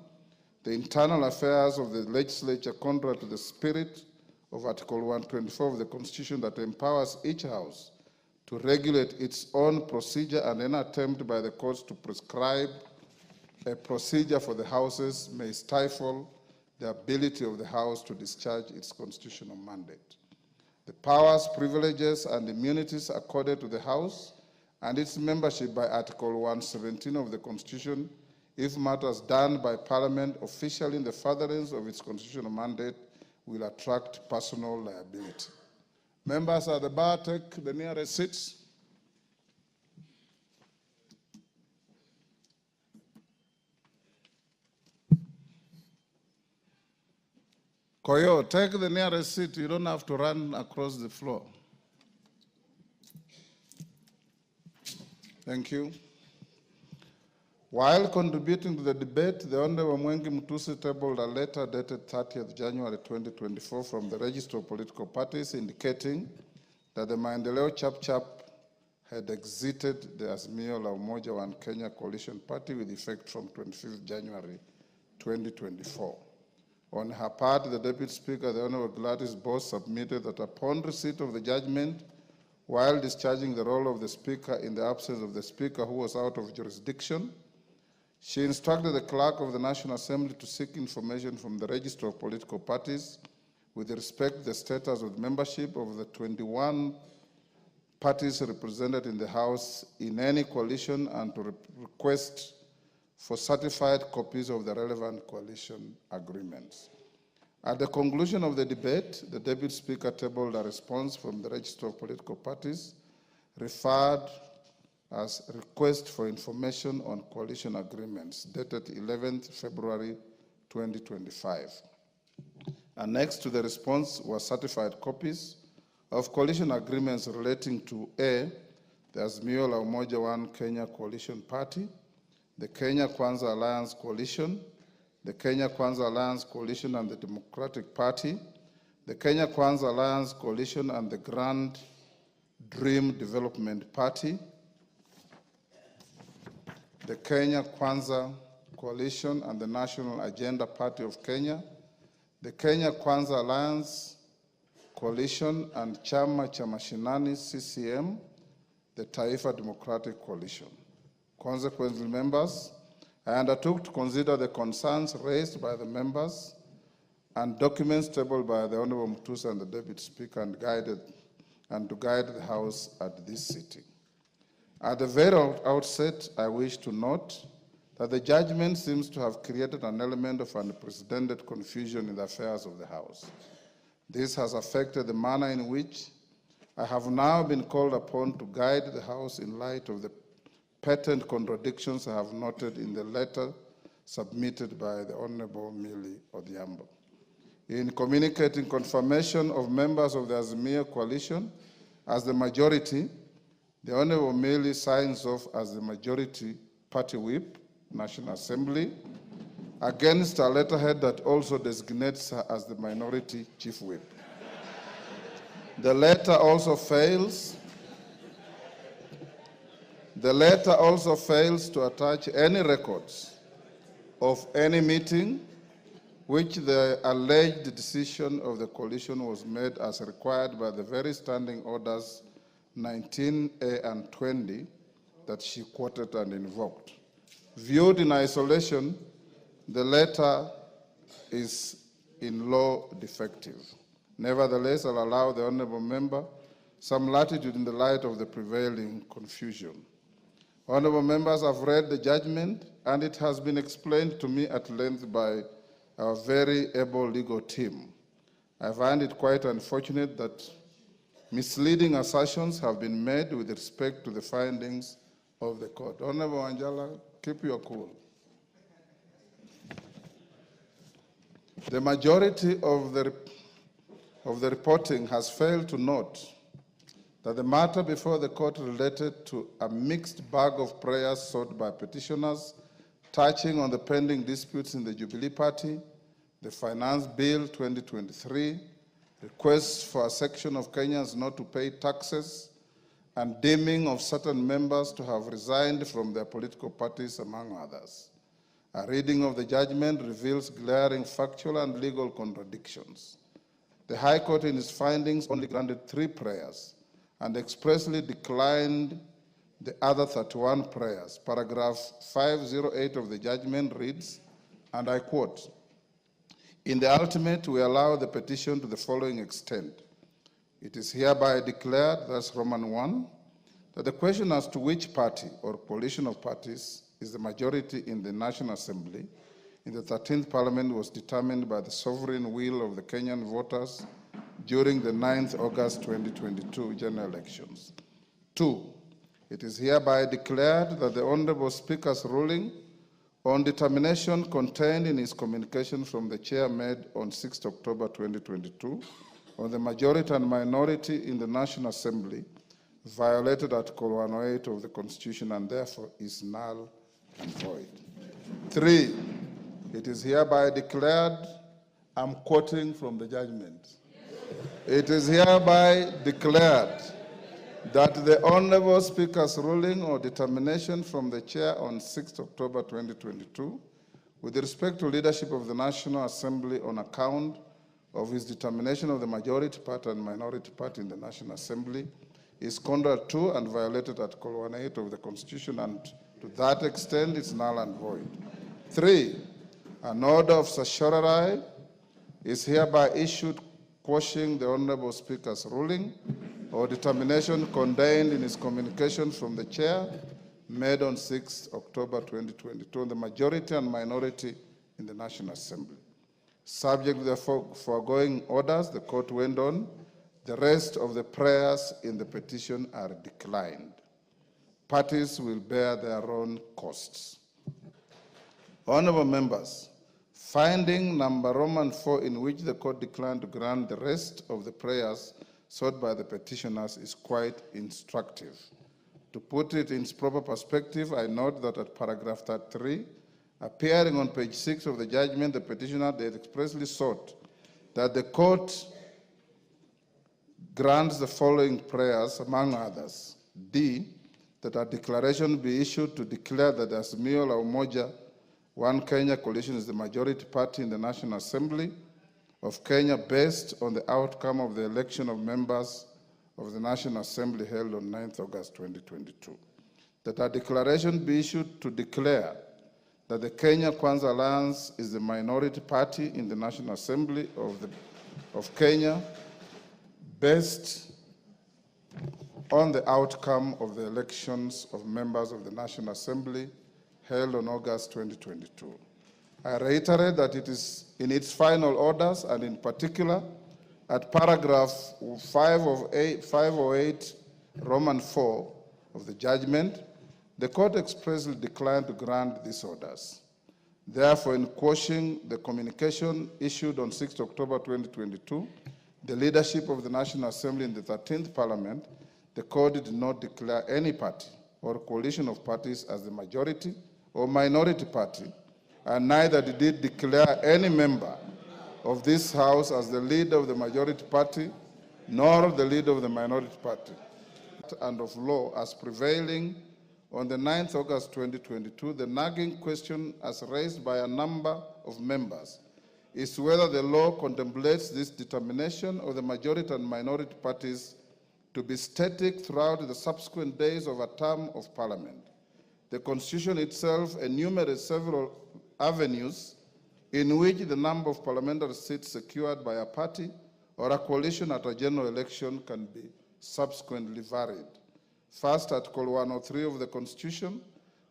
the internal affairs of the legislature contrary to the spirit of Article 124 of the Constitution that empowers each House to regulate its own procedure, and any attempt by the courts to prescribe a procedure for the Houses may stifle the ability of the House to discharge its constitutional mandate. The powers, privileges, and immunities accorded to the House and its membership by Article 117 of the Constitution, if matters done by Parliament officially in the furtherance of its constitutional mandate will attract personal liability. Members at the bar, take the nearest seats. Koyo, take the nearest seat. You don't have to run across the floor. Thank you. While contributing to the debate, the Honorable Mwengi Mutusi tabled a letter dated 30th January 2024 from the Register of Political Parties indicating that the Maendeleo Chap had exited the Azimio la Umoja One Kenya Coalition Party with effect from 25th January 2024. On her part, the Deputy Speaker, the Honorable Gladys Boss, submitted that upon receipt of the judgment, while discharging the role of the Speaker in the absence of the Speaker who was out of jurisdiction, she instructed the Clerk of the National Assembly to seek information from the Register of Political Parties with respect to the status of the membership of the 21 parties represented in the House in any coalition and to request for certified copies of the relevant coalition agreements. At the conclusion of the debate, the Deputy Speaker tabled a response from the Register of Political Parties referred as request for information on coalition agreements dated 11th February 2025. Annexed to the response were certified copies of coalition agreements relating to A, the Azimio la Umoja One Kenya Coalition Party, the Kenya Kwanza Alliance Coalition, the Kenya Kwanza Alliance Coalition and the Democratic Party, the Kenya Kwanza Alliance Coalition and the Grand Dream Development Party, the Kenya Kwanza Coalition and the National Agenda Party of Kenya, the Kenya Kwanza Alliance Coalition and Chama cha Mashinani CCM, the Taifa Democratic Coalition. Consequently, members, I undertook to consider the concerns raised by the members and documents tabled by the Honorable Mutusa and the Deputy Speaker and to guide the House at this sitting. At the very outset, I wish to note that the judgment seems to have created an element of unprecedented confusion in the affairs of the House. This has affected the manner in which I have now been called upon to guide the House in light of the patent contradictions I have noted in the letter submitted by the Honorable Millie Odhiambo. In communicating confirmation of members of the Azimio Coalition as the majority, the Honorable Millie signs off as the majority party whip, National Assembly, against a letterhead that also designates her as the minority chief whip. The letter also fails to attach any records of any meeting which the alleged decision of the coalition was made as required by the very standing orders 19A and 20 that she quoted and invoked. Viewed in isolation, the letter is in law defective. Nevertheless, I'll allow the honorable member some latitude in the light of the prevailing confusion. Honorable members, I've read the judgment, and it has been explained to me at length by our very able legal team. I find it quite unfortunate that misleading assertions have been made with respect to the findings of the court. Honorable Anjala, keep your cool. The majority of the reporting has failed to note that the matter before the court related to a mixed bag of prayers sought by petitioners touching on the pending disputes in the Jubilee Party, the Finance Bill 2023, requests for a section of Kenyans not to pay taxes, and deeming of certain members to have resigned from their political parties, among others. A reading of the judgment reveals glaring factual and legal contradictions. The High Court in its findings only granted 3 prayers and expressly declined the other 31 prayers. Paragraph 508 of the judgment reads, and I quote, "In the ultimate, we allow the petition to the following extent. It is hereby declared," that's Roman 1, "that the question as to which party or coalition of parties is the majority in the National Assembly in the 13th Parliament was determined by the sovereign will of the Kenyan voters during the 9th August 2022 general elections. 2, it is hereby declared that the Honorable Speaker's ruling on determination contained in his communication from the Chair made on 6 October 2022 on the majority and minority in the National Assembly violated Article 108 of the Constitution and therefore is null and void. 3, it is hereby declared, I'm quoting from the judgment, it is hereby declared that the Honorable Speaker's ruling or determination from the Chair on 6 October 2022 with respect to leadership of the National Assembly on account of his determination of the majority party and minority party in the National Assembly is contrary to and violated Article 108 of the Constitution, and to that extent is null and void. 3, an order of certiorari is hereby issued quashing the Honorable Speaker's ruling or determination contained in his communication from the Chair made on 6 October 2022 on the majority and minority in the National Assembly. Subject to the foregoing orders, the court went on. The rest of the prayers in the petition are declined. Parties will bear their own costs. Honorable members, finding number Roman 4 in which the court declined to grant the rest of the prayers sought by the petitioners is quite instructive. To put it in its proper perspective, I note that at paragraph 33, appearing on page 6 of the judgment, the petitioner had expressly sought that the court grants the following prayers, among others. D, that a declaration be issued to declare that the Azimio la Umoja One Kenya coalition is the majority party in the National Assembly of Kenya based on the outcome of the election of members of the National Assembly held on 9th August 2022. That a declaration be issued to declare that the Kenya Kwanza Alliance is the minority party in the National Assembly of Kenya based on the outcome of the elections of members of the National Assembly held on August 2022. I reiterate that it is in its final orders, and in particular, at paragraph 508, Roman 4 of the judgment, the court expressly declined to grant these orders. Therefore, in quashing the communication issued on 6 October 2022, the leadership of the National Assembly in the 13th Parliament, the court did not declare any party or coalition of parties as the majority or minority party, and neither did it declare any member of this House as the leader of the majority party, nor the leader of the minority party, and of law as prevailing on the 9th August 2022. The nagging question as raised by a number of members is whether the law contemplates this determination of the majority and minority parties to be static throughout the subsequent days of a term of Parliament. The Constitution itself enumerates several avenues in which the number of parliamentary seats secured by a party or a coalition at a general election can be subsequently varied. First, Article 103 of the Constitution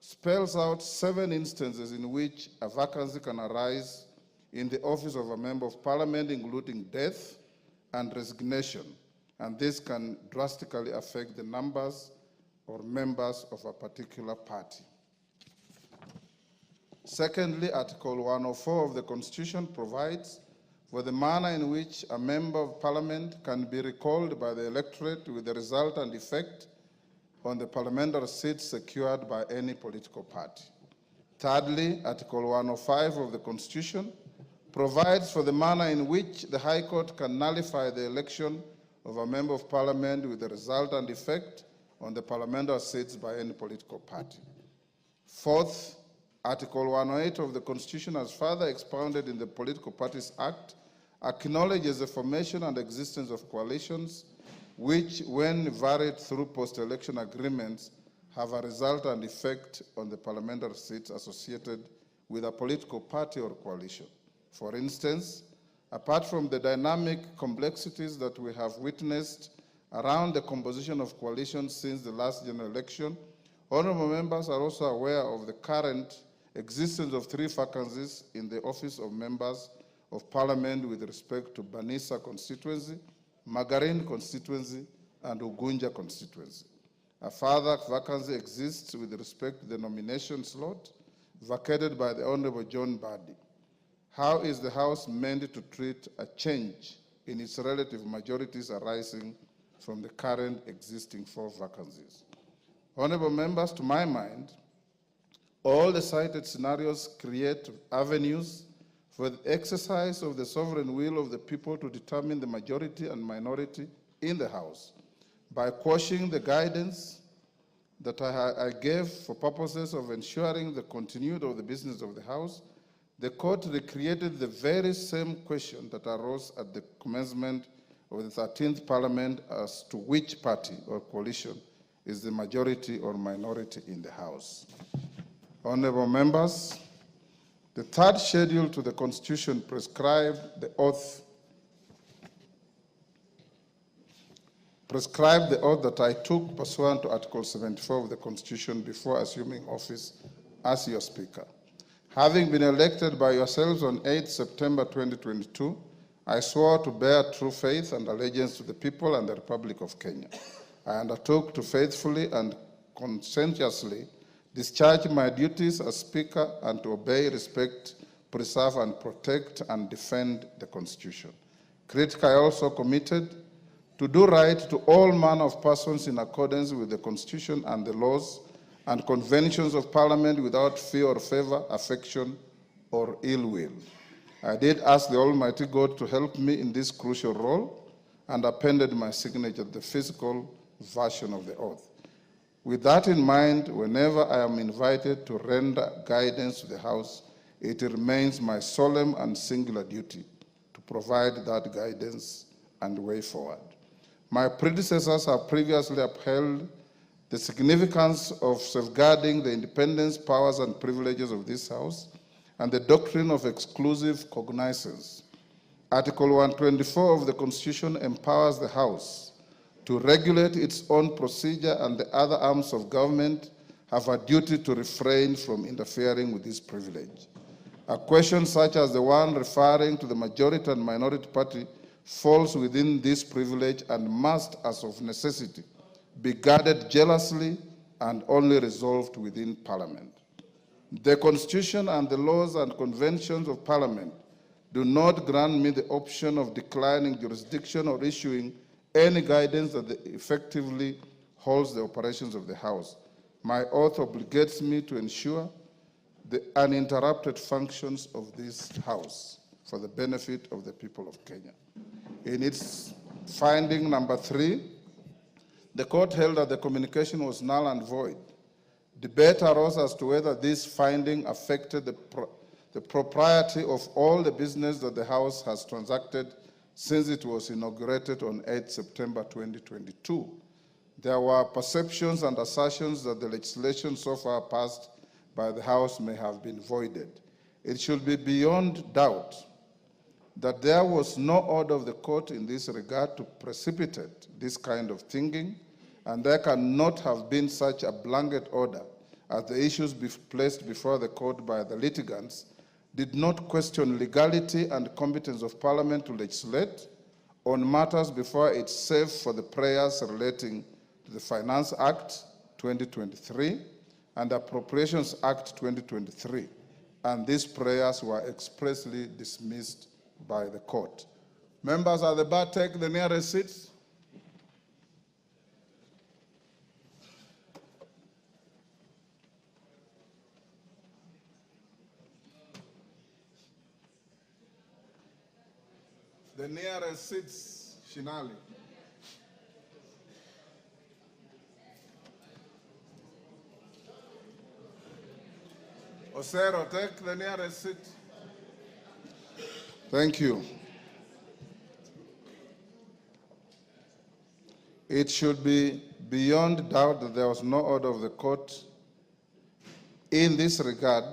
spells out 7 instances in which a vacancy can arise in the office of a member of Parliament, including death and resignation, and this can drastically affect the numbers or members of a particular party. Secondly, Article 104 of the Constitution provides for the manner in which a member of Parliament can be recalled by the electorate with the result and effect on the parliamentary seats secured by any political party. Thirdly, Article 105 of the Constitution provides for the manner in which the High Court can nullify the election of a member of Parliament with the result and effect on the parliamentary seats by any political party. Fourth, Article 108 of the Constitution, as further expounded in the Political Parties Act, acknowledges the formation and existence of coalitions which, when varied through post-election agreements, have a result and effect on the parliamentary seats associated with a political party or coalition. For instance, apart from the dynamic complexities that we have witnessed around the composition of coalitions since the last general election, honorable members are also aware of the current existence of 3 vacancies in the office of members of parliament with respect to Banisa constituency, Magarin constituency, and Ugunja constituency. A further vacancy exists with respect to the nomination slot vacated by the Honorable John Badi. How is the House meant to treat a change in its relative majorities arising from the current existing 4 vacancies? Honorable members, to my mind, all the cited scenarios create avenues for the exercise of the sovereign will of the people to determine the majority and minority in the House. By quashing the guidance that I gave for purposes of ensuring the continuity of the business of the House, the court recreated the very same question that arose at the commencement of the 13th Parliament as to which party or coalition is the majority or minority in the House. Honorable members, the 3rd schedule to the Constitution prescribed the oath that I took pursuant to Article 74 of the Constitution before assuming office as your Speaker. Having been elected by yourselves on 8 September 2022, I swore to bear true faith and allegiance to the people and the Republic of Kenya. I undertook to faithfully and conscientiously discharge my duties as Speaker and to obey, respect, preserve, and protect and defend the Constitution. Critically, I also committed to do right to all manner of persons in accordance with the Constitution and the laws and conventions of Parliament without fear or favor, affection, or ill will. I did ask the Almighty God to help me in this crucial role and appended my signature to the physical version of the oath. With that in mind, whenever I am invited to render guidance to the House, it remains my solemn and singular duty to provide that guidance and way forward. My predecessors have previously upheld the significance of safeguarding the independence, powers, and privileges of this House and the doctrine of exclusive cognizance. Article 124 of the Constitution empowers the House to regulate its own procedure, and the other arms of government have a duty to refrain from interfering with this privilege. A question such as the one referring to the majority and minority party falls within this privilege and must, as of necessity, be guarded jealously and only resolved within Parliament. The Constitution and the laws and conventions of Parliament do not grant me the option of declining jurisdiction or issuing any guidance that effectively holds the operations of the House. My oath obligates me to ensure the uninterrupted functions of this House for the benefit of the people of Kenya. In its finding number 3, the court held that the communication was null and void. Debate arose as to whether this finding affected the propriety of all the business that the House has transacted since it was inaugurated on 8 September 2022. There were perceptions and assertions that the legislation so far passed by the House may have been voided. It should be beyond doubt that there was no order of the court in this regard to precipitate this kind of thinking, and there cannot have been such a blanket order as the issues placed before the court by the litigants did not question legality and competence of Parliament to legislate on matters before it, save for the prayers relating to the Finance Act 2023 and Appropriations Act 2023, and these prayers were expressly dismissed by the court. Members at the bar, take the nearest seats. The nearest seats, Shinali. Osero, take the nearest seat. Thank you. It should be beyond doubt that there was no order of the court in this regard.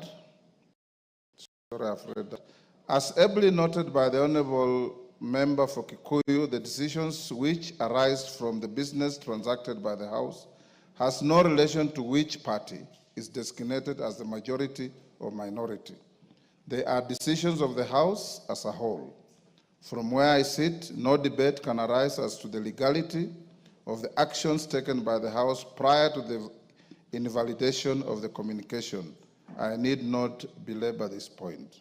Sorry, I've read that. As ably noted by the Honorable Member for Kikuyu, the decisions which arise from the business transacted by the House has no relation to which party is designated as the majority or minority. They are decisions of the House as a whole. From where I sit, no debate can arise as to the legality of the actions taken by the House prior to the invalidation of the communication. I need not belabor this point.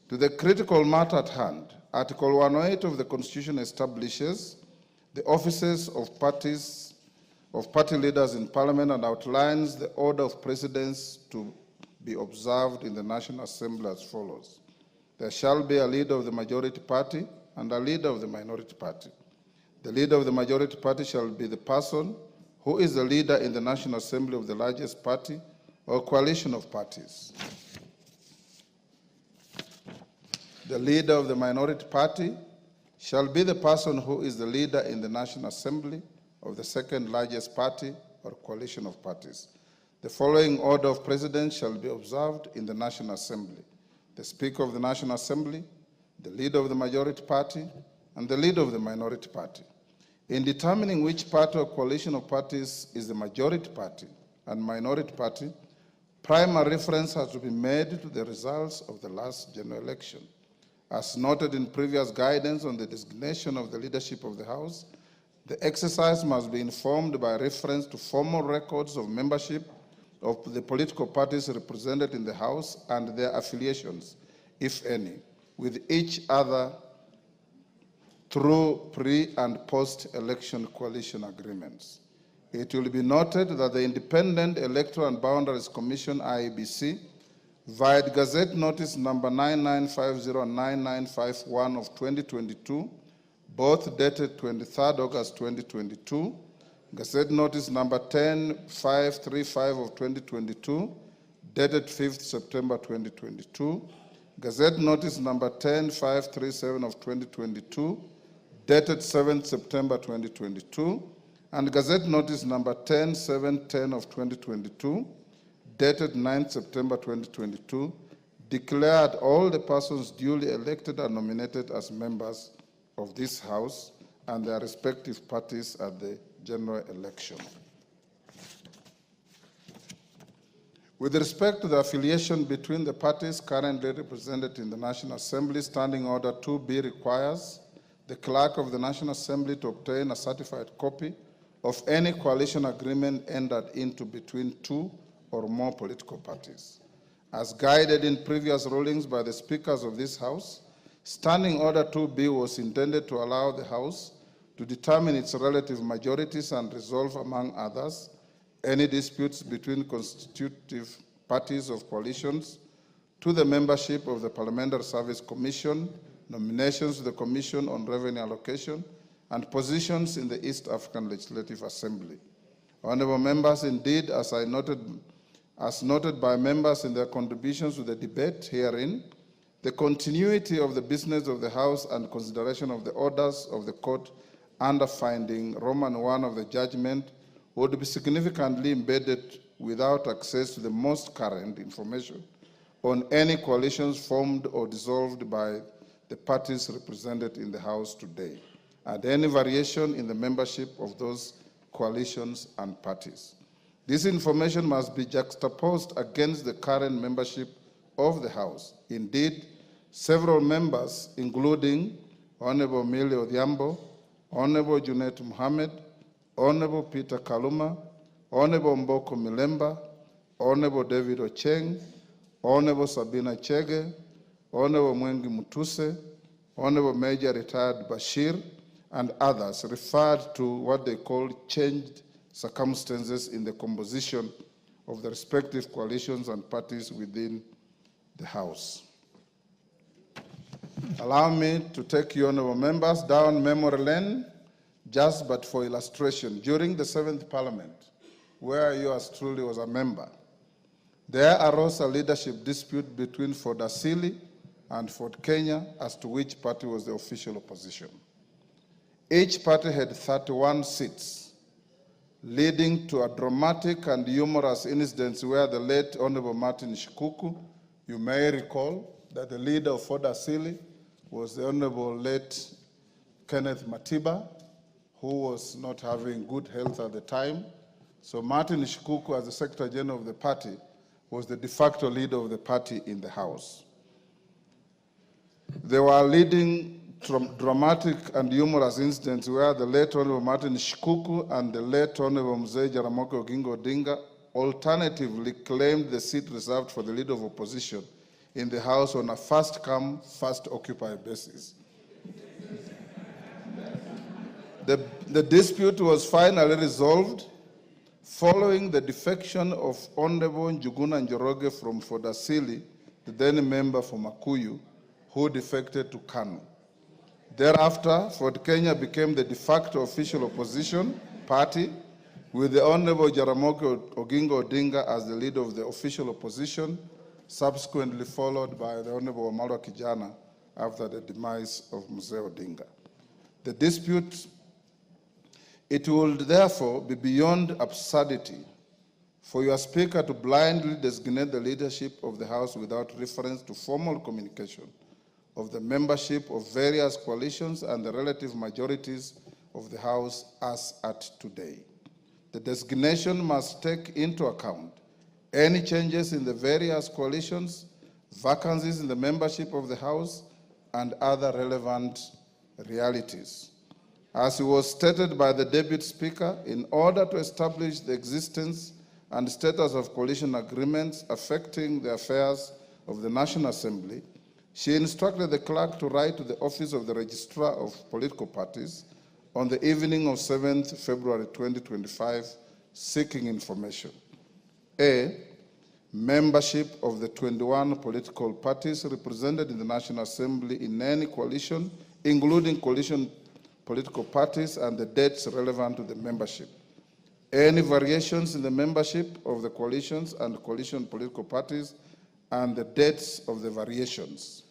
To the critical matter at hand, Article 108 of the Constitution establishes the offices of party leaders in Parliament and outlines the order of precedence to be observed in the National Assembly as follows. There shall be a leader of the majority party and a leader of the minority party. The leader of the majority party shall be the person who is the leader in the National Assembly of the largest party or coalition of parties. The leader of the minority party shall be the person who is the leader in the National Assembly of the second largest party or coalition of parties. The following order of precedence shall be observed in the National Assembly: the Speaker of the National Assembly, the leader of the majority party, and the leader of the minority party. In determining which party or coalition of parties is the majority party and minority party, primary reference has to be made to the results of the last general election. As noted in previous guidance on the designation of the leadership of the House, the exercise must be informed by reference to formal records of membership of the political parties represented in the House and their affiliations, if any, with each other through pre- and post-election coalition agreements. It will be noted that the Independent Electoral and Boundaries Commission, IEBC, via Gazette Notice number 99509951 of 2022, both dated 23rd August 2022, Gazette Notice number 10535 of 2022, dated 5th September 2022, Gazette Notice number 10537 of 2022, dated 7th September 2022, and Gazette Notice number 10710 of 2022, dated 9th September 2022, declared all the persons duly elected and nominated as members of this House and their respective parties at the general election. With respect to the affiliation between the parties currently represented in the National Assembly, Standing Order 2B requires the Clerk of the National Assembly to obtain a certified copy of any coalition agreement entered into between two or more political parties. As guided in previous rulings by the speakers of this House, Standing Order 2B was intended to allow the House to determine its relative majorities and resolve, among others, any disputes between constitutive parties of coalitions, to the membership of the Parliamentary Service Commission, nominations to the Commission on Revenue Allocation, and positions in the East African Legislative Assembly. Honourable members, indeed, as noted by members in their contributions to the debate herein, the continuity of the business of the House and consideration of the orders of the court under finding Roman 1 of the judgment would be significantly embedded without access to the most current information on any coalitions formed or dissolved by the parties represented in the House today, and any variation in the membership of those coalitions and parties. This information must be juxtaposed against the current membership of the House. Indeed, several members, including Honorable Millie Odhiambo, Honorable Junet Mohammed, Honorable Peter Kaluma, Honorable Mboko Milemba, Honorable David Ocheng, Honorable Sabina Chege, Honorable Mwengi Mutuse, Honorable Major Retired Bashir, and others referred to what they call changed circumstances in the composition of the respective coalitions and parties within the House. Allow me to take you, honorable members, down memory lane, just but for illustration. During the 7th Parliament, where yours truly was a member, there arose a leadership dispute between Ford Asili and Ford Kenya as to which party was the official opposition. Each party had 31 seats, leading to a dramatic and humorous incident where the late Honorable Martin Shikuku, you may recall that the leader of Ford Asili was the Honorable late Kenneth Matiba, who was not having good health at the time. So Martin Shikuku, as the Secretary General of the party, was the de facto leader of the party in the House. There were leading dramatic and humorous incidents where the late Honorable Martin Shikuku and the late Honorable Mzee Jaramogi Oginga Odinga alternatively claimed the seat reserved for the leader of opposition in the House on a first-come, first-occupy basis. The dispute was finally resolved following the defection of Honorable Njuguna Njoroge from Fodasili, the then member for Makuyu, who defected to KANU. Thereafter, Ford Kenya became the de facto official opposition party, with the Honorable Jaramogi Oginga Odinga as the leader of the official opposition, subsequently followed by the Honorable Wamalwa Kijana after the demise of Mzee Odinga. The dispute, it would therefore be beyond absurdity for your Speaker to blindly designate the leadership of the House without reference to formal communication of the membership of various coalitions and the relative majorities of the House as at today. The designation must take into account any changes in the various coalitions, vacancies in the membership of the House, and other relevant realities. As it was stated by the Deputy Speaker, in order to establish the existence and status of coalition agreements affecting the affairs of the National Assembly, she instructed the clerk to write to the Office of the Registrar of Political Parties on the evening of 7th February 2025, seeking information. A, membership of the 21 political parties represented in the National Assembly in any coalition, including coalition political parties, and the dates relevant to the membership. Any variations in the membership of the coalitions and coalition political parties, and the dates of the variations.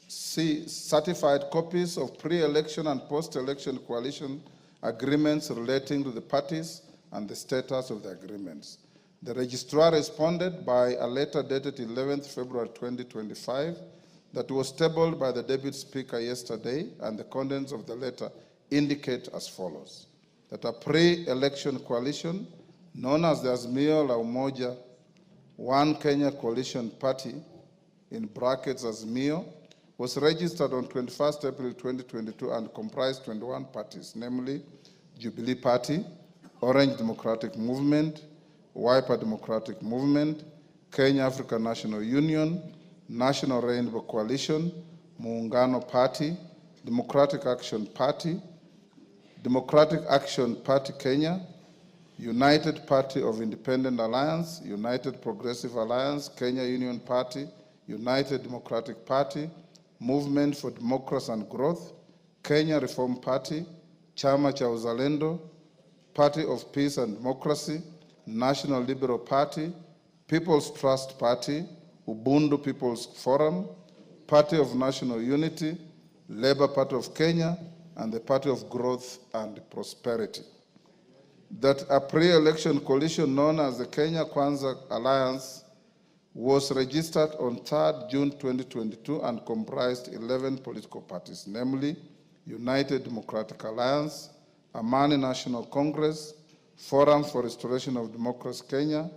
C, certified copies of pre-election and post-election coalition agreements relating to the parties and the status of the agreements. The registrar responded by a letter dated 11th February 2025 that was tabled by the Deputy Speaker yesterday, and the contents of the letter indicate as follows: that a pre-election coalition known as the Azimio la Umoja One Kenya Coalition Party, in brackets Azimio, was registered on 21st April 2022 and comprised 21 parties, namely Jubilee Party, Orange Democratic Movement, Wiper Democratic Movement, Kenya African National Union, National Rainbow Coalition, Muungano Party, Democratic Action Party, Democratic Action Party Kenya, United Party of Independent Alliance, United Progressive Alliance, Kenya Union Party, United Democratic Party, Movement for Democracy and Growth, Kenya Reform Party, Chama cha Uzalendo, Party of Peace and Democracy, National Liberal Party, People's Trust Party, Ubuntu People's Forum, Party of National Unity, Labour Party of Kenya, and the Party of Growth and Prosperity. That a pre-election coalition known as the Kenya Kwanza Alliance was registered on 3rd June 2022 and comprised 11 political parties, namely United Democratic Alliance, Amani National Congress, Forum for Restoration of Democracy Kenya,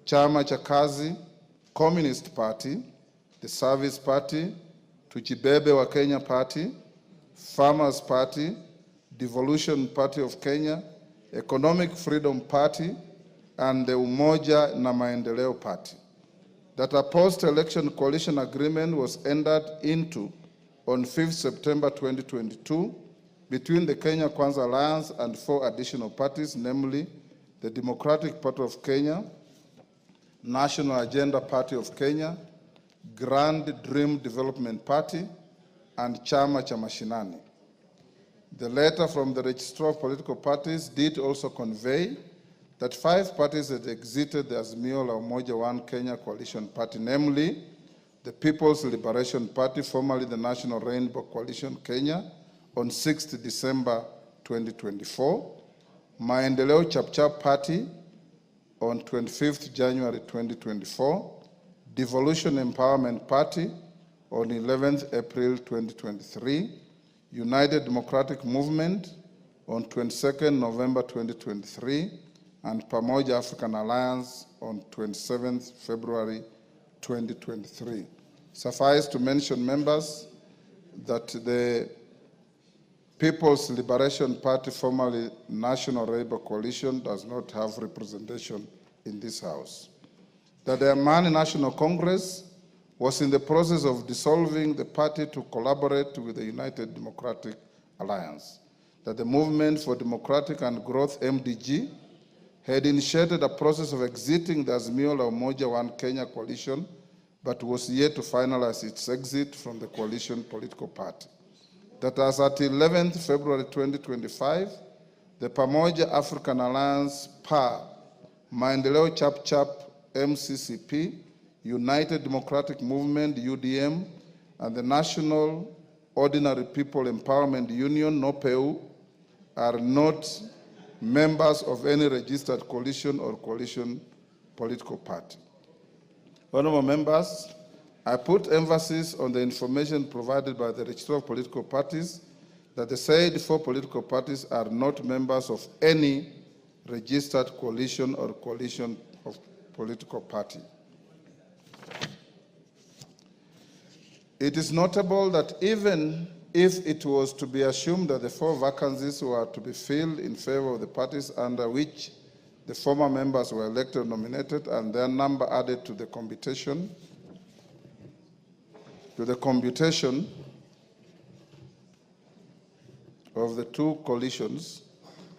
Chama cha Kazi, Communist Party, the Service Party, Tuchibebe wa Kenya Party, Farmers Party, Devolution Party of Kenya, Economic Freedom Party, and the Umoja na Maendeleo Party. That a post-election coalition agreement was entered into on 5th September 2022 between the Kenya Kwanza Alliance and 4 additional parties, namely the Democratic Party of Kenya, National Agenda Party of Kenya, Grand Dream Development Party, and Chama cha Mashinani. The letter from the Registrar of Political Parties did also convey that 5 parties had exited the Azimio la Umoja One Kenya Coalition Party, namely the People's Liberation Party, formerly the National Rainbow Coalition Kenya, on 6th December 2024, Maendeleo Chapchap Party on 25th January 2024, Devolution Empowerment Party on 11th April 2023, United Democratic Movement on 22nd November 2023, and Pamoja African Alliance on 27th February 2023. Suffice to mention, members, that the People's Liberation Party, formerly National Labour Coalition, does not have representation in this House. That the Amani National Congress was in the process of dissolving the party to collaborate with the United Democratic Alliance. That the Movement for Democratic and Growth, MDG, had initiated a process of exiting the Azimio la Umoja One Kenya coalition, but was yet to finalize its exit from the coalition political party. That as at 11th February 2025, the Pamoja African Alliance, PA, Maendeleo Chap MCCP, United Democratic Movement, UDM, and the National Ordinary People Empowerment Union, NOPEU, are not members of any registered coalition or coalition political party. Honorable members, I put emphasis on the information provided by the Registrar of Political Parties that the said 4 political parties are not members of any registered coalition or coalition of political party. It is notable that even if it was to be assumed that the 4 vacancies were to be filled in favor of the parties under which the former members were elected or nominated and their number added to the computation of the 2 coalitions,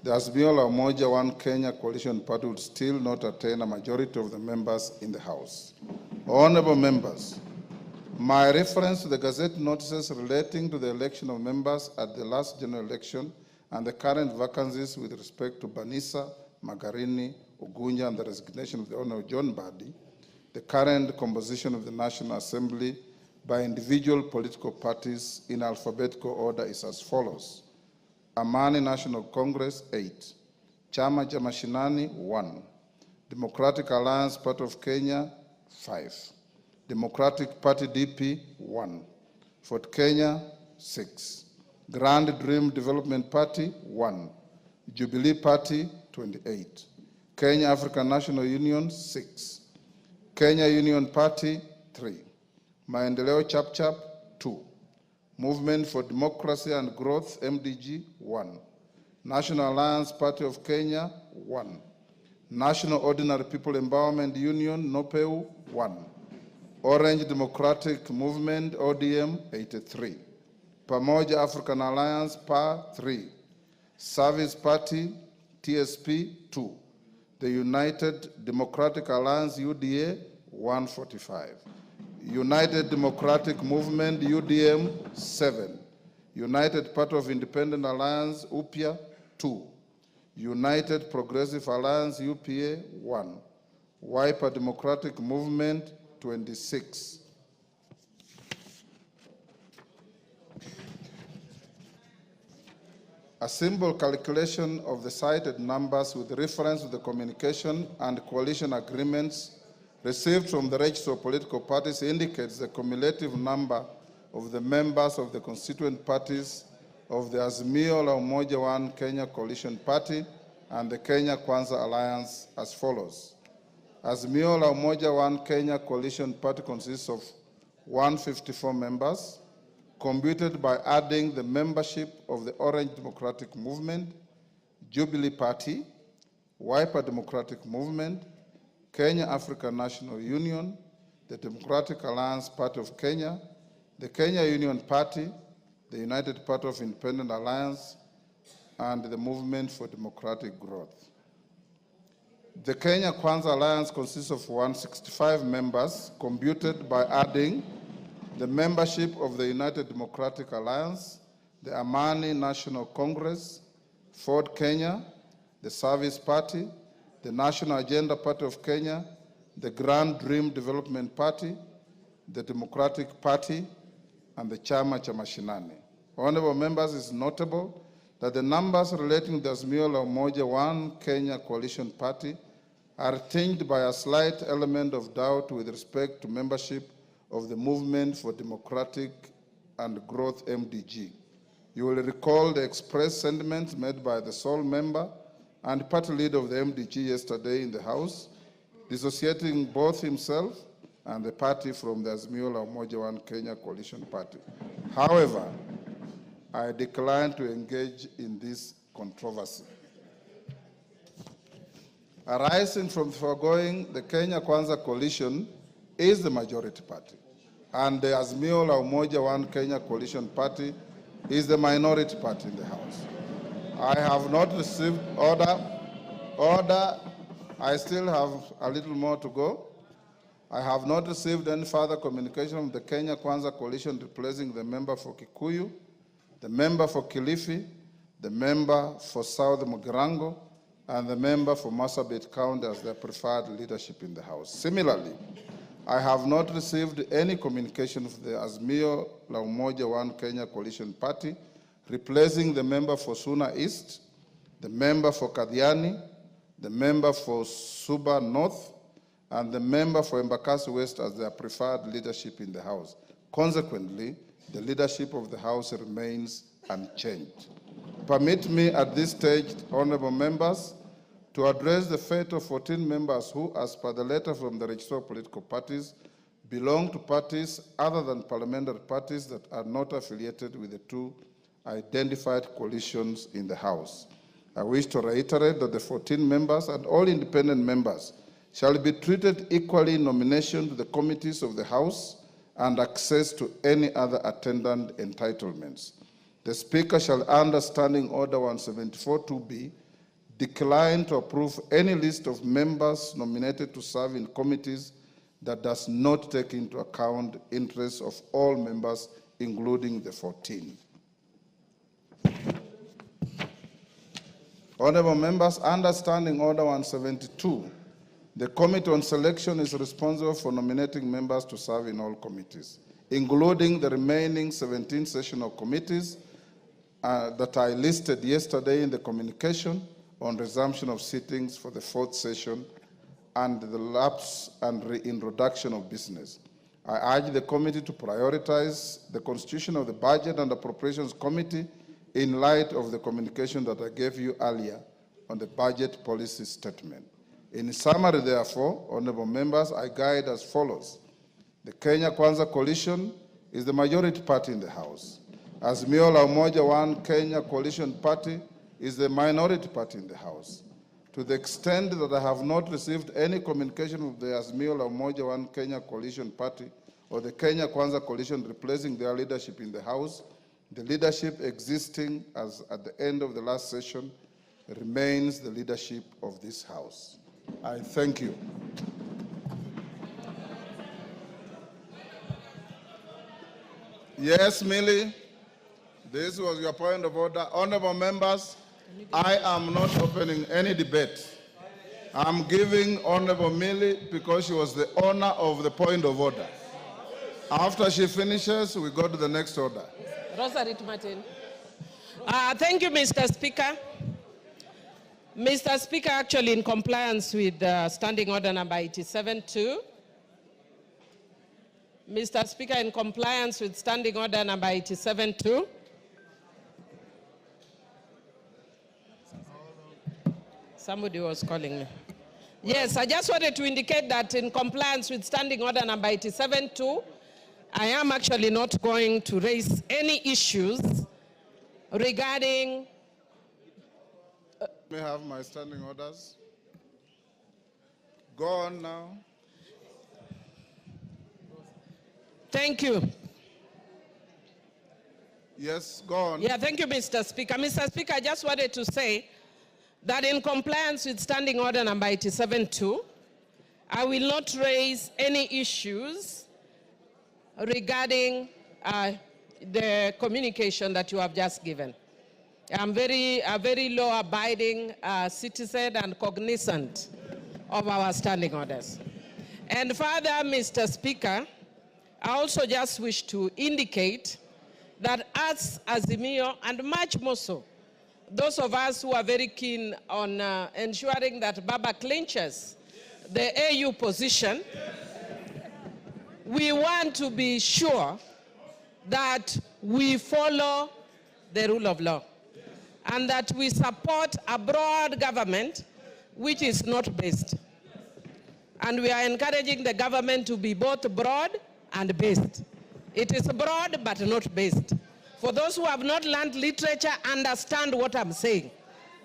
the Azimio la Umoja One Kenya coalition party would still not attain a majority of the members in the House. Honorable members, my reference to the Gazette notices relating to the election of members at the last general election and the current vacancies with respect to Banisa, Magarini, Ugunja, and the resignation of the Honorable John Badi, the current composition of the National Assembly by individual political parties in alphabetical order is as follows. Amani National Congress, 8. Chama cha Mashinani, 1. Democratic Alliance Party of Kenya, 5. Democratic Party DP, 1. Fort Kenya, 6. Grand Dream Development Party, 1. Jubilee Party, 28. Kenya African National Union, 6. Kenya Union Party, 3. Maendeleo Chap 2. Movement for Democracy and Growth, MDG, 1. National Alliance Party of Kenya, 1. National Ordinary People Empowerment Union, NOPEU, 1. Orange Democratic Movement, ODM, 83. Pamoja African Alliance, PA, 3. Service Party, TSP, 2. The United Democratic Alliance, UDA, 145. United Democratic Movement, UDM, 7. United Party of Independent Alliance, UPIA, 2. United Progressive Alliance, UPA, 1. Wiper Democratic Movement, 26. A simple calculation of the cited numbers with reference to the communication and coalition agreements received from the register of political parties indicates the cumulative number of the members of the constituent parties of the Azimio la Umoja One Kenya Coalition Party and the Kenya Kwanza Alliance as follows. Azimio la Umoja One Kenya Coalition Party consists of 154 members, computed by adding the membership of the Orange Democratic Movement, Jubilee Party, Wiper Democratic Movement, Kenya African National Union, the Democratic Alliance Party of Kenya, the Kenya Union Party, the United Party of Independent Alliance, and the Movement for Democratic Growth. The Kenya Kwanza Alliance consists of 165 members, computed by adding the membership of the United Democratic Alliance, the Amani National Congress, Ford Kenya, the Service Party, the National Agenda Party of Kenya, the Grand Dream Development Party, the Democratic Party, and the Chama cha Mashinani. Honorable members, it's notable that the numbers relating to the Azimio la Umoja One Kenya Coalition Party are tinged by a slight element of doubt with respect to membership of the Movement for Democratic and Growth, MDG. You will recall the express sentiments made by the sole member and party leader of the MDG yesterday in the House, dissociating both himself and the party from the Azimio la Umoja One Kenya coalition party. However, I decline to engage in this controversy. Arising from the foregoing, the Kenya Kwanza coalition is the majority party, and the Azimio la Umoja One Kenya coalition party is the minority party in the House. I have not received order. I still have a little more to go. I have not received any further communication from the Kenya Kwanza coalition replacing the member for Kikuyu, the member for Kilifi, the member for South Mugirango, and the member for Marsabit County as their preferred leadership in the House. Similarly, I have not received any communication from the Azimio la Umoja One Kenya coalition party replacing the member for Suna East, the member for Kadiani, the member for Suba North, and the member for Embakasi West as their preferred leadership in the House. Consequently, the leadership of the House remains unchanged. Permit me at this stage, honorable members, to address the fate of 14 members who, as per the letter from the Registrar of Political Parties, belong to parties other than parliamentary parties that are not affiliated with the two identified coalitions in the House. I wish to reiterate that the 14 members and all independent members shall be treated equally in nomination to the committees of the House and access to any other attendant entitlements. The Speaker shall, under Standing Order 174-2B, decline to approve any list of members nominated to serve in committees that does not take into account interests of all members, including the 14. Honorable members, under Standing Order 172, the Committee on Selection is responsible for nominating members to serve in all committees, including the remaining 17 sessional committees that I listed yesterday in the communication on resumption of sittings for the 4th session and the lapse and reintroduction of business. I urge the committee to prioritize the constitution of the Budget and Appropriations Committee in light of the communication that I gave you earlier on the budget policy statement. In summary, therefore, honorable members, I guide as follows. The Kenya Kwanza coalition is the majority party in the House. Azimio la Umoja One Kenya coalition party is the minority party in the House. To the extent that I have not received any communication of the Azimio la Umoja One Kenya coalition party or the Kenya Kwanza coalition replacing their leadership in the House, the leadership existing as at the end of the last session remains the leadership of this House. I thank you. Yes, Millie, this was your point of order. Honorable members, I am not opening any debate. I'm giving Honorable Millie because she was the owner of the point of order. After she finishes, we go to the next order. Rosarit Martin. Thank you, Mr. Speaker. Mr. Speaker, actually in compliance with Standing Order number 87-2, Mr. Speaker, in compliance with Standing Order number 87-2, somebody was calling me. Yes, I just wanted to indicate that in compliance with Standing Order number 87-2, I am actually not going to raise any issues regarding... May I have my standing orders? Go on now. Thank you. Yes, go on. Yeah, thank you, Mr. Speaker. Mr. Speaker, I just wanted to say that in compliance with Standing Order number 87-2, I will not raise any issues regarding the communication that you have just given. I'm a very law-abiding citizen and cognizant of our standing orders. And further, Mr. Speaker, I also just wish to indicate that us, Azimio, and much more so, those of us who are very keen on ensuring that Baba clinches the AU position, we want to be sure that we follow the rule of law. and that we support a broad government which is not based. And we are encouraging the government to be both broad and based. It is broad but not based. For those who have not learned literature, understand what I'm saying.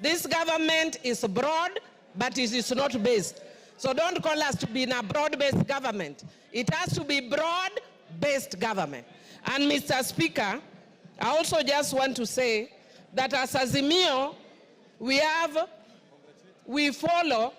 This government is broad, but it is not based. So don't call us to be in a broad-based government. It has to be broad-based government. And Mr. Speaker, I also just want to say that as Azimio, we follow.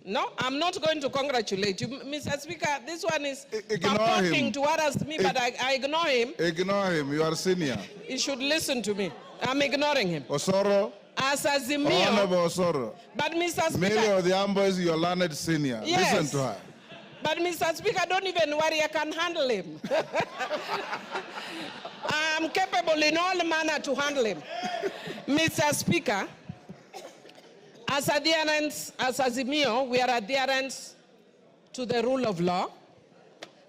No, I'm not going to congratulate you. Mr. Speaker, this one is talking towards me, but I ignore him. Ignore him, you are senior. He should listen to me. I'm ignoring him. Osoro. As Azimio. Honorable Osoro. But Mr. Speaker. Millie Odhiambo is your learned senior. Yes. Listen to her. But Mr. Speaker, don't even worry, I can handle him. I'm capable in all manner to handle him. Mr. Speaker, as adherents, as Azimio, we are adherents to the rule of law.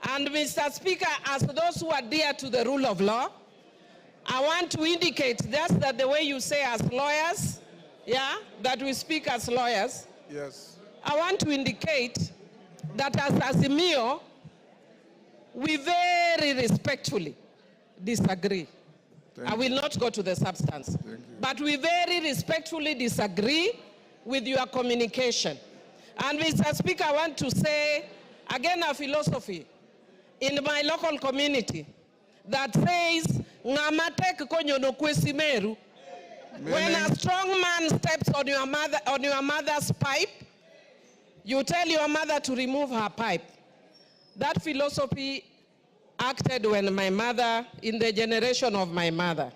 And Mr. Speaker, as those who adhere to the rule of law, I want to indicate just that the way you say as lawyers, yeah, that we speak as lawyers. Yes. I want to indicate that as Azimio, we very respectfully disagree. I will not go to the substance. But we very respectfully disagree with your communication. And Mr. Speaker, I want to say, again, a philosophy in my local community that says, Ngamatek konyono kwesimeru. When a strong man steps on your mother's pipe, you tell your mother to remove her pipe. That philosophy acted when my mother, in the generation of my mother.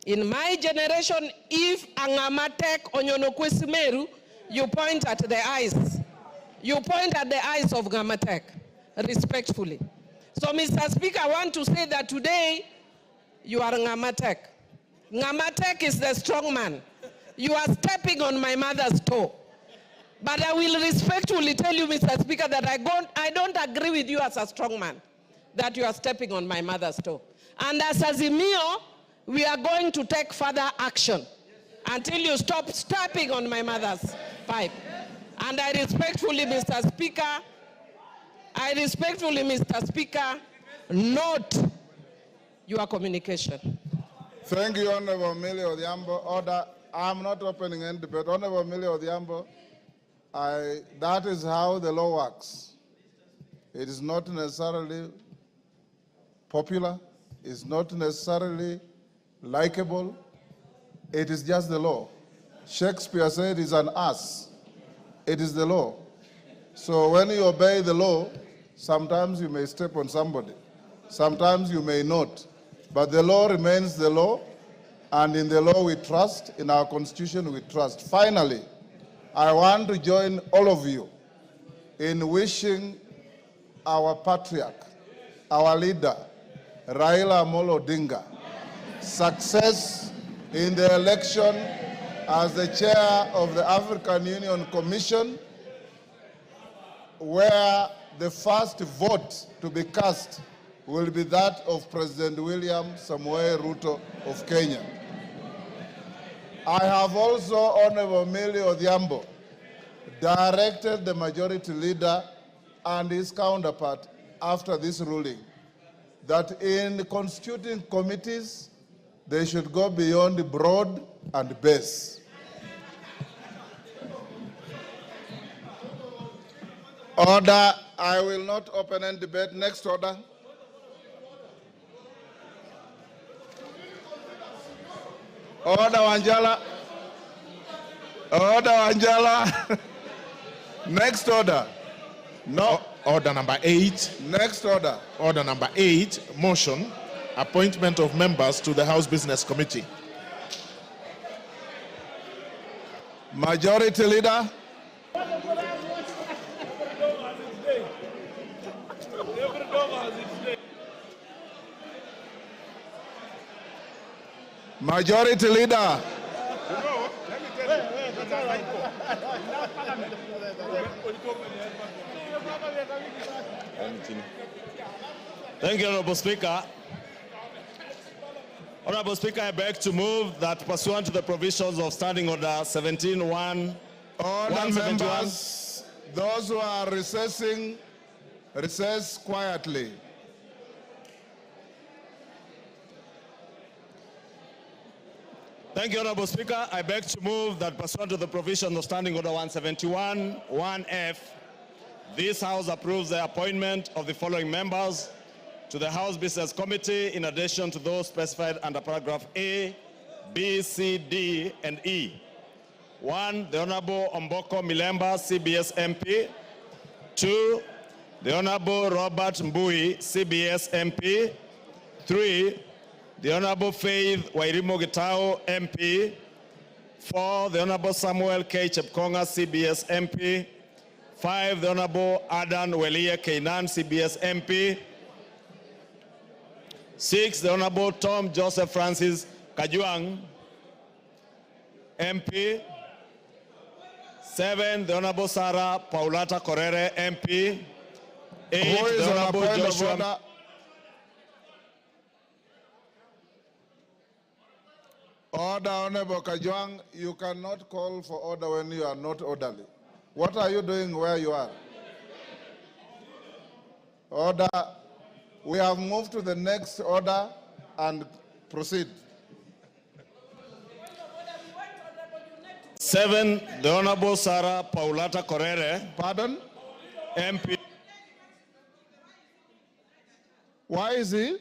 In my generation, if Angamatek onyono kwesimeru, you point at the eyes. You point at the eyes of Ngamatek, respectfully. So, Mr. Speaker, I want to say that today, you are Ngamatek. Ngamatek is the strong man. You are stepping on my mother's toe. But I will respectfully tell you, Mr. Speaker, that I don't agree with you as a strong man, that you are stepping on my mother's toe. And as Azimio, we are going to take further action until you stop stepping on my mother's pipe. And I respectfully, Mr. Speaker, note your communication. Thank you, Honorable Millie Odhiambo. Order. I'm not opening any debate. Honorable Millie Odhiambo, that is how the law works. It is not necessarily popular. It's not necessarily likable. It is just the law. Shakespeare said it's an ass. It is the law. So when you obey the law, sometimes you may step on somebody. Sometimes you may not. But the law remains the law, and in the law we trust, in our constitution we trust. Finally, I want to join all of you in wishing our patriarch, our leader, Raila Amolo Odinga, success in the election as the chair of the African Union Commission, where the first vote to be cast will be that of President William Samoei Ruto of Kenya. I have also, Honorable Millie Odhiambo, directed the majority leader and his counterpart after this ruling that in constituting committees, they should go beyond broad and base. Order. I will not open any debate. Next order. Order, Wanjala. Order, Wanjala. Next order. No. Order number 8. Next order. Order number 8, motion, appointment of members to the House Business Committee. Majority Leader. Majority Leader. Thank you, Honorable Speaker. Honorable Speaker, I beg to move that pursuant to the provisions of Standing Order 17-1, Order, members. Those who are recessing, recess quietly. Thank you, Honorable Speaker. I beg to move that pursuant to the provisions of Standing Order 171-1F, this House approves the appointment of the following members to the House Business Committee in addition to those specified under paragraph A, B, C, D, and E. 1, the Honorable Omboko Milemba, CBS MP. 2, the Honorable Robert Mbui, CBS MP. 3, the Honorable Faith Wairimo Gitao, MP. 4, the Honorable Samuel K. Chepkonga, CBS MP. 5, the Honorable Adan Welia Keinan, CBS MP. 6, the Honorable Tom Joseph Francis Kajuang, MP. 7, the Honorable Sarah Paulata Korere, MP. 8, the Honorable Joshua. Order, Honorable Kajuang, you cannot call for order when you are not orderly. What are you doing where you are? Order. We have moved to the next order and proceed. 7, the Honorable Sarah Paulata Korere. Pardon? MP. Why is he?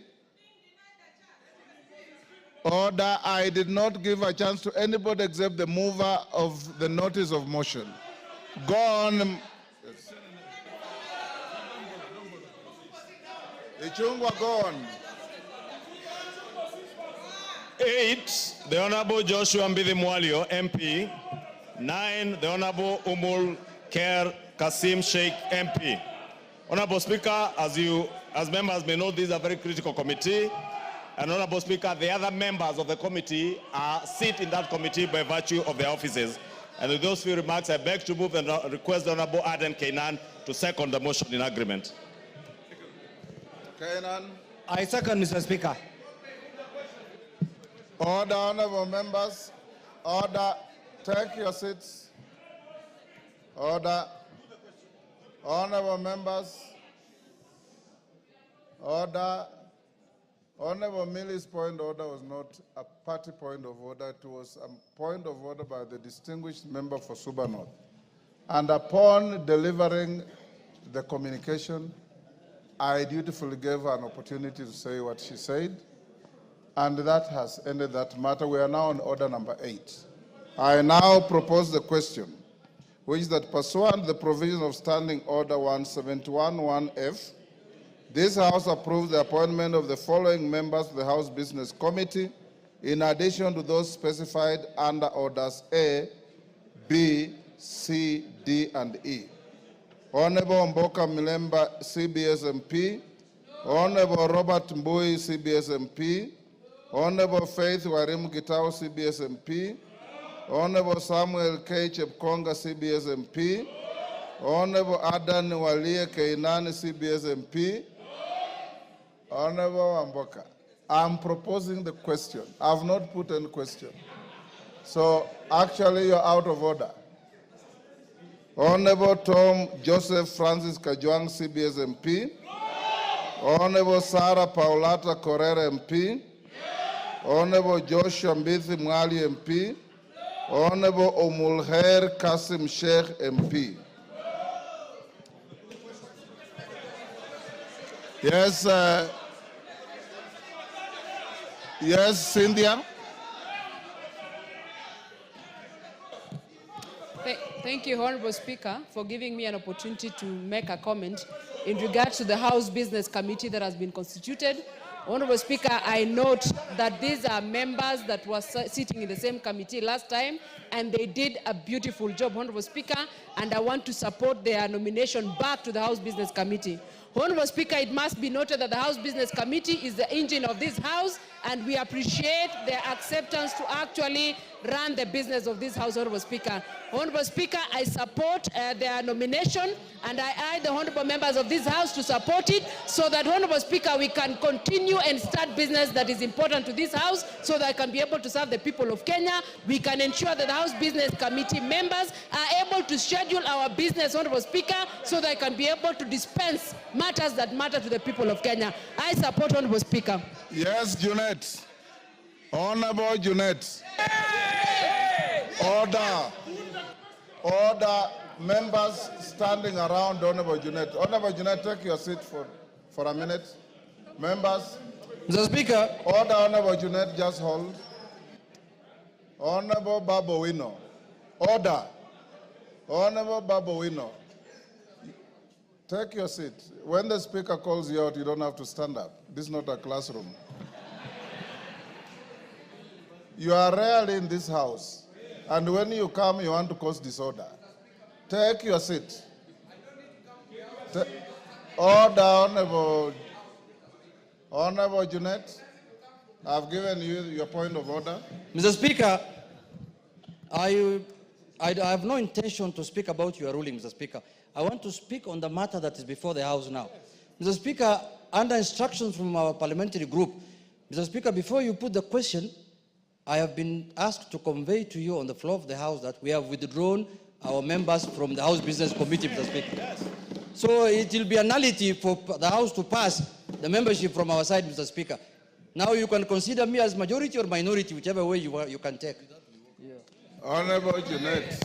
Order, I did not give a chance to anybody except the mover of the notice of motion. Go on. Yes. Ichungwa, go on. 8, the Honorable Joshua Mbidi Mwalio, MP. 9, the Honorable Umul Ker Kasim Sheikh, MP. Honorable Speaker, as members may know, this is a very critical committee. And Honorable Speaker, the other members of the committee sit in that committee by virtue of their offices. And with those few remarks, I beg to move and request the Honorable Aden Keinan to second the motion in agreement. Keinan. I second, Mr. Speaker. Order, honorable members. Order. Take your seats. Order. Honorable members. Order. Honorable Millie's point of order was not a party point of order. It was a point of order by the distinguished member for Suba North. And upon delivering the communication, I dutifully gave her an opportunity to say what she said. And that has ended that matter. We are now on order number 8. I now propose the question, which is that pursuant to the provision of Standing Order 171-1F, this House approves the appointment of the following members to the House Business Committee, in addition to those specified under Orders A, B, C, D, and E. Honorable Mboka Milemba, CBS MP. Honorable Robert Mbui, CBS MP. Honorable Faith Wairimu Gitao, CBS MP. Honorable Samuel K. Chepkonga, CBS MP. Honorable Adan Walia Keinan, CBS MP. Honorable Mboka, I'm proposing the question. I've not put any question. So actually you're out of order. Honorable Tom Joseph Francis Kajuang, CBS MP. Honorable Sarah Paulata Korere MP. Honorable Joshua Mbithi Mwali MP. Honorable Omulher Kasim Sheikh MP. Yes, yes, Cynthia. Thank you, Honorable Speaker, for giving me an opportunity to make a comment in regard to the House Business Committee that has been constituted. Honorable Speaker, I note that these are members that were sitting in the same committee last time, and they did a beautiful job, Honorable Speaker, and I want to support their nomination back to the House Business Committee. Honorable Speaker, it must be noted that the House Business Committee is the engine of this House, and we appreciate their acceptance to actually run the business of this House, Honorable Speaker. Honorable Speaker, I support their nomination, and I urge the honorable members of this House to support it, so that, Honorable Speaker, we can continue and start business that is important to this House, so that I can be able to serve the people of Kenya. We can ensure that the House Business Committee members are able to schedule our business, Honorable Speaker, so that I can be able to dispense matters that matter to the people of Kenya. I support, Honorable Speaker. Yes, Junet. Honorable Junet. Order. Order. Members standing around Honorable Junet. Honorable Junet, take your seat for a minute. Members. Mr. Speaker. Order, Honorable Junet, just hold. Honorable Babowino. Order. Honorable Babowino. Take your seat. When the Speaker calls you out, you don't have to stand up. This is not a classroom. You are rarely in this House, and when you come, you want to cause disorder. Take your seat. Order, Honorable Junet. I've given you your point of order. Mr. Speaker, I have no intention to speak about your ruling, Mr. Speaker. I want to speak on the matter that is before the House now. Mr. Speaker, under instructions from our parliamentary group, Mr. Speaker, before you put the question, I have been asked to convey to you on the floor of the House that we have withdrawn our members from the House Business Committee, Mr. Speaker. Yes. So it will be a nullity for the House to pass the membership from our side, Mr. Speaker. Now you can consider me as majority or minority, whichever way you can take. Yeah. Honorable Junet,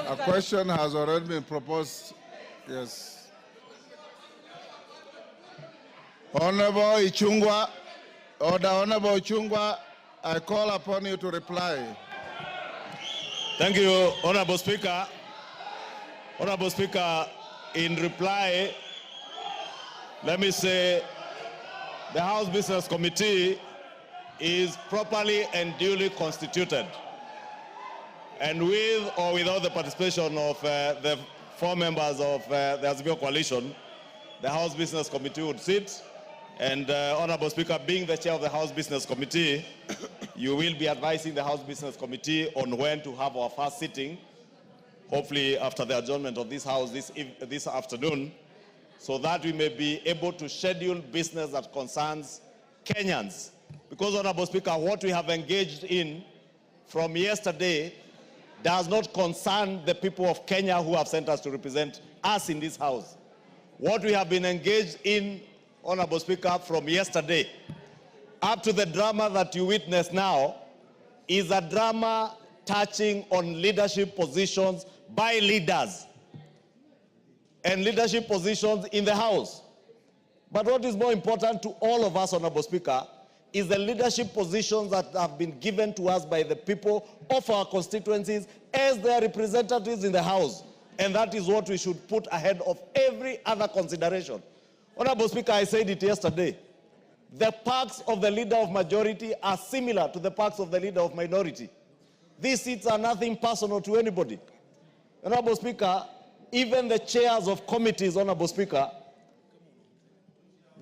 a question has already been proposed. Yes. Honorable Ichungwa, Order. Honorable Ichungwa, I call upon you to reply. Thank you, Honorable Speaker. Honorable Speaker, in reply, let me say the House Business Committee is properly and duly constituted. And with or without the participation of the 4 members of the Azimio Coalition, the House Business Committee would sit. And Honorable Speaker, being the chair of the House Business Committee, you will be advising the House Business Committee on when to have our first sitting, hopefully after the adjournment of this House this afternoon, so that we may be able to schedule business that concerns Kenyans. Because, Honorable Speaker, what we have engaged in from yesterday does not concern the people of Kenya who have sent us to represent us in this House. What we have been engaged in, Honorable Speaker, from yesterday up to the drama that you witness now is a drama touching on leadership positions by leaders and leadership positions in the House. But what is more important to all of us, Honorable Speaker, is the leadership positions that have been given to us by the people of our constituencies as their representatives in the House. And that is what we should put ahead of every other consideration. Honorable Speaker, I said it yesterday. The perks of the leader of majority are similar to the perks of the leader of minority. These seats are nothing personal to anybody. Honorable Speaker, even the chairs of committees, Honorable Speaker,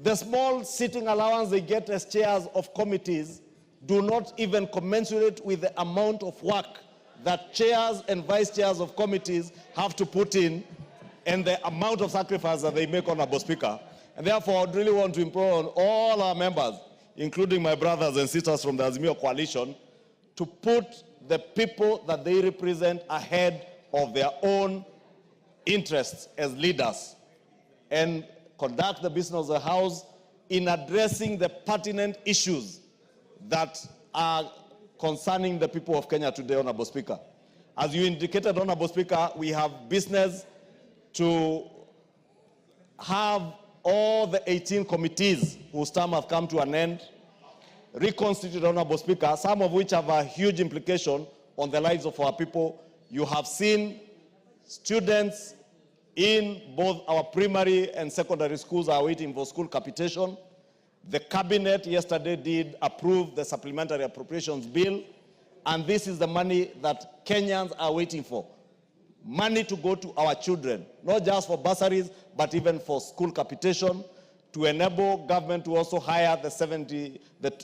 the small sitting allowance they get as chairs of committees do not even commensurate with the amount of work that chairs and vice chairs of committees have to put in and the amount of sacrifice that they make, Honorable Speaker. And therefore, I would really want to implore on all our members, including my brothers and sisters from the Azimio Coalition, to put the people that they represent ahead of their own interests as leaders and conduct the business of the House in addressing the pertinent issues that are concerning the people of Kenya today, Honorable Speaker. As you indicated, Honorable Speaker, we have business to have all the 18 committees whose term have come to an end reconstituted, Honorable Speaker, some of which have a huge implication on the lives of our people. You have seen students in both our primary and secondary schools are waiting for school capitation. The cabinet yesterday did approve the supplementary appropriations bill, and this is the money that Kenyans are waiting for. money to go to our children, not just for bursaries, but even for school capitation, to enable government to also hire the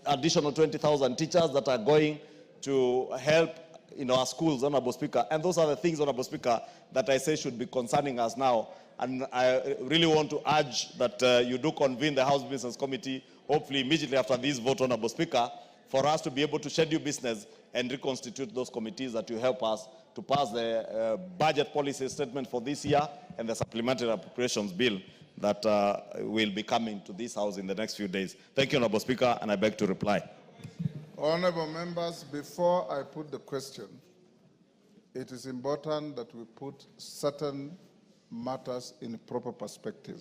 additional 20,000 teachers that are going to help in our schools, Honorable Speaker. And those are the things, Honorable Speaker, that I say should be concerning us now. And I really want to urge that you do convene the House Business Committee, hopefully immediately after this vote, Honorable Speaker, for us to be able to schedule business and reconstitute those committees that will help us to pass the budget policy statement for this year and the supplementary appropriations bill that will be coming to this House in the next few days. Thank you, Honorable Speaker, and I beg to reply. Honorable members, before I put the question, it is important that we put certain matters in proper perspective.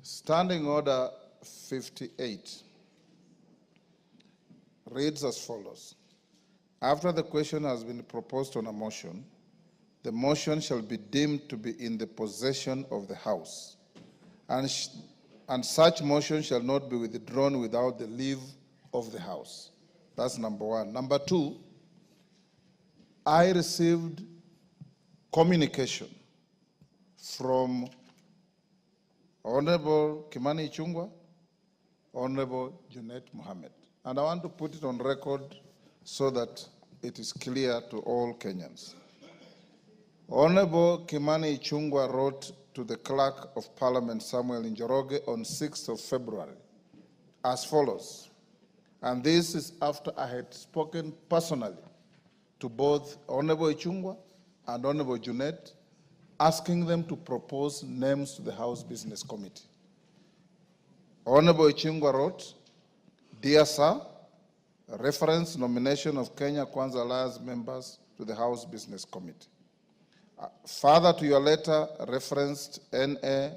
Standing Order 58 reads as follows. After the question has been proposed on a motion, the motion shall be deemed to be in the possession of the House, and such motion shall not be withdrawn without the leave of the House. That's number one. Number two, I received communication from Honorable Kimani Ichung'wah, Honorable Junet Mohammed, and I want to put it on record so that it is clear to all Kenyans. Honorable Kimani Ichung'wah wrote to the Clerk of Parliament, Samuel Njoroge, on 6th of February as follows, and this is after I had spoken personally to both Honorable Ichung'wah and Honorable Junet, asking them to propose names to the House Business Committee. Honorable Ichung'wah wrote, "Dear Sir, reference nomination of Kenya Kwanza Alliance members to the House Business Committee. Further to your letter referenced NA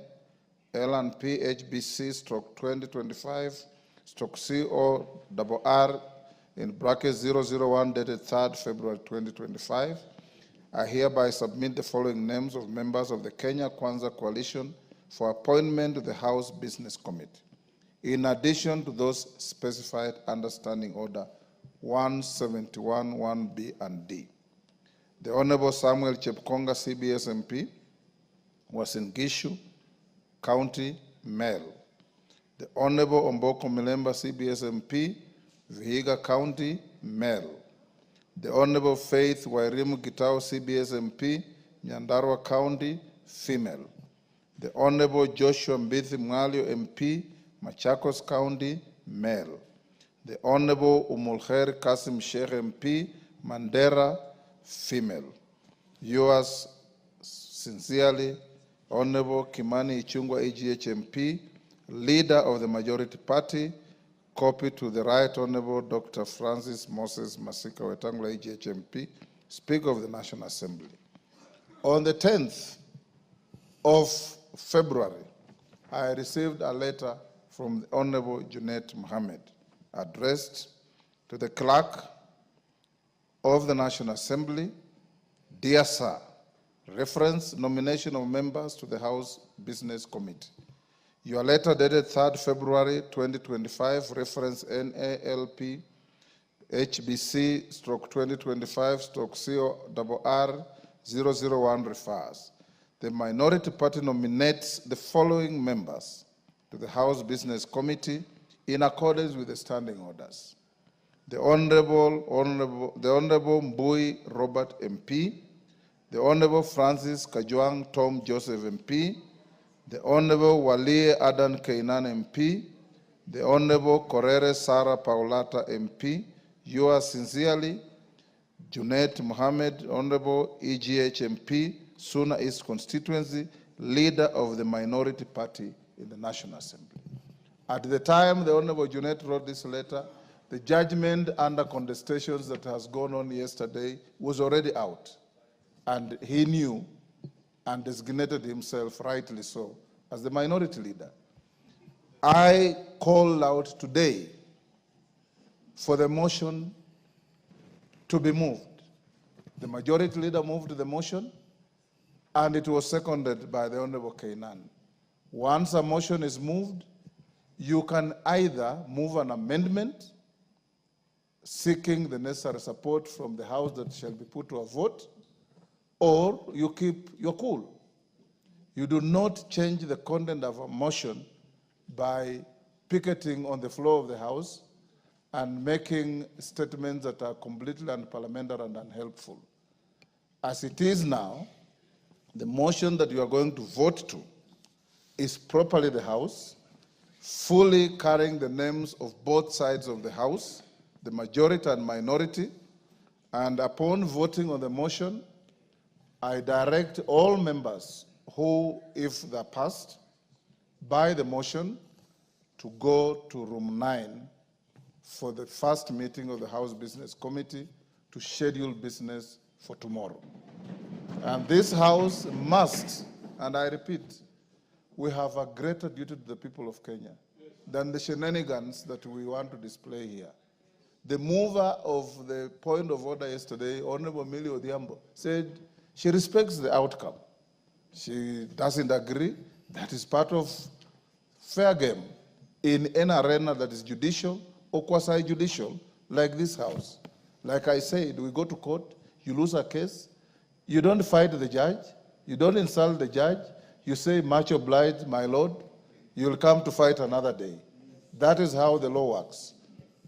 L&P HBC/2025/CORR in bracket 001 dated 3rd February 2025, I hereby submit the following names of members of the Kenya Kwanza Coalition for appointment to the House Business Committee, in addition to those specified under Standing Order 171, 1B and D. The Honorable Samuel Chepkonga, CBS MP, was in Gishu County, Male. The Honorable Omboko Milemba, CBS MP, Vihiga County, Male. The Honorable Faith Wairimu Gitao, CBS MP, Nyandarua County, Female. The Honorable Joshua Mbithi Mwalio MP, Machakos County, Male. The Honorable Umulkhair Kasim Sheikh MP, Mandera, Female. Yours sincerely, Honorable Kimani Ichung'wah, EGH MP, Leader of the Majority Party, copy to the Right Honorable Dr. Francis Moses Masika Wetangula, EGH MP, Speaker of the National Assembly. On the 10th of February, I received a letter from the Honorable Junet Mohammed addressed to the Clerk of the National Assembly. Dear Sir, reference nomination of members to the House Business Committee. Your letter dated 3rd February 2025, reference NALP HBC/2025/CORR 001 refers. The Minority Party nominates the following members to the House Business Committee in accordance with the standing orders. The Honorable Mbui Robert MP, the Honorable Francis Kajwang Tom Joseph MP, the Honorable Walie Adan Keinan MP, the Honorable Korere Sarah Paulata MP, yours sincerely, Junet Mohammed, Honorable EGH MP, Suna East Constituency, Leader of the Minority Party in the National Assembly. At the time the Honorable Junet wrote this letter, the judgment under contestations that has gone on yesterday was already out, and he knew and designated himself, rightly so, as the minority leader. I call out today for the motion to be moved. The majority leader moved the motion, and it was seconded by the Honorable Keinan. Once a motion is moved, you can either move an amendment seeking the necessary support from the House that shall be put to a vote, or you keep your cool. You do not change the content of a motion by picketing on the floor of the House and making statements that are completely unparliamentary and unhelpful. As it is now, the motion that you are going to vote to is properly the House, fully carrying the names of both sides of the House, the majority and minority, and upon voting on the motion, I direct all members who, if they're passed by the motion, to go to room 9 for the first meeting of the House Business Committee to schedule business for tomorrow. And this House must, and I repeat, we have a greater duty to the people of Kenya than the shenanigans that we want to display here. The mover of the point of order yesterday, Honorable Millie Odhiambo, said she respects the outcome. She doesn't agree. That is part of fair game in an arena that is judicial or quasi-judicial, like this House. Like I said, we go to court, you lose a case, you don't fight the judge, you don't insult the judge, you say, much obliged, my lord, you'll come to fight another day. That is how the law works.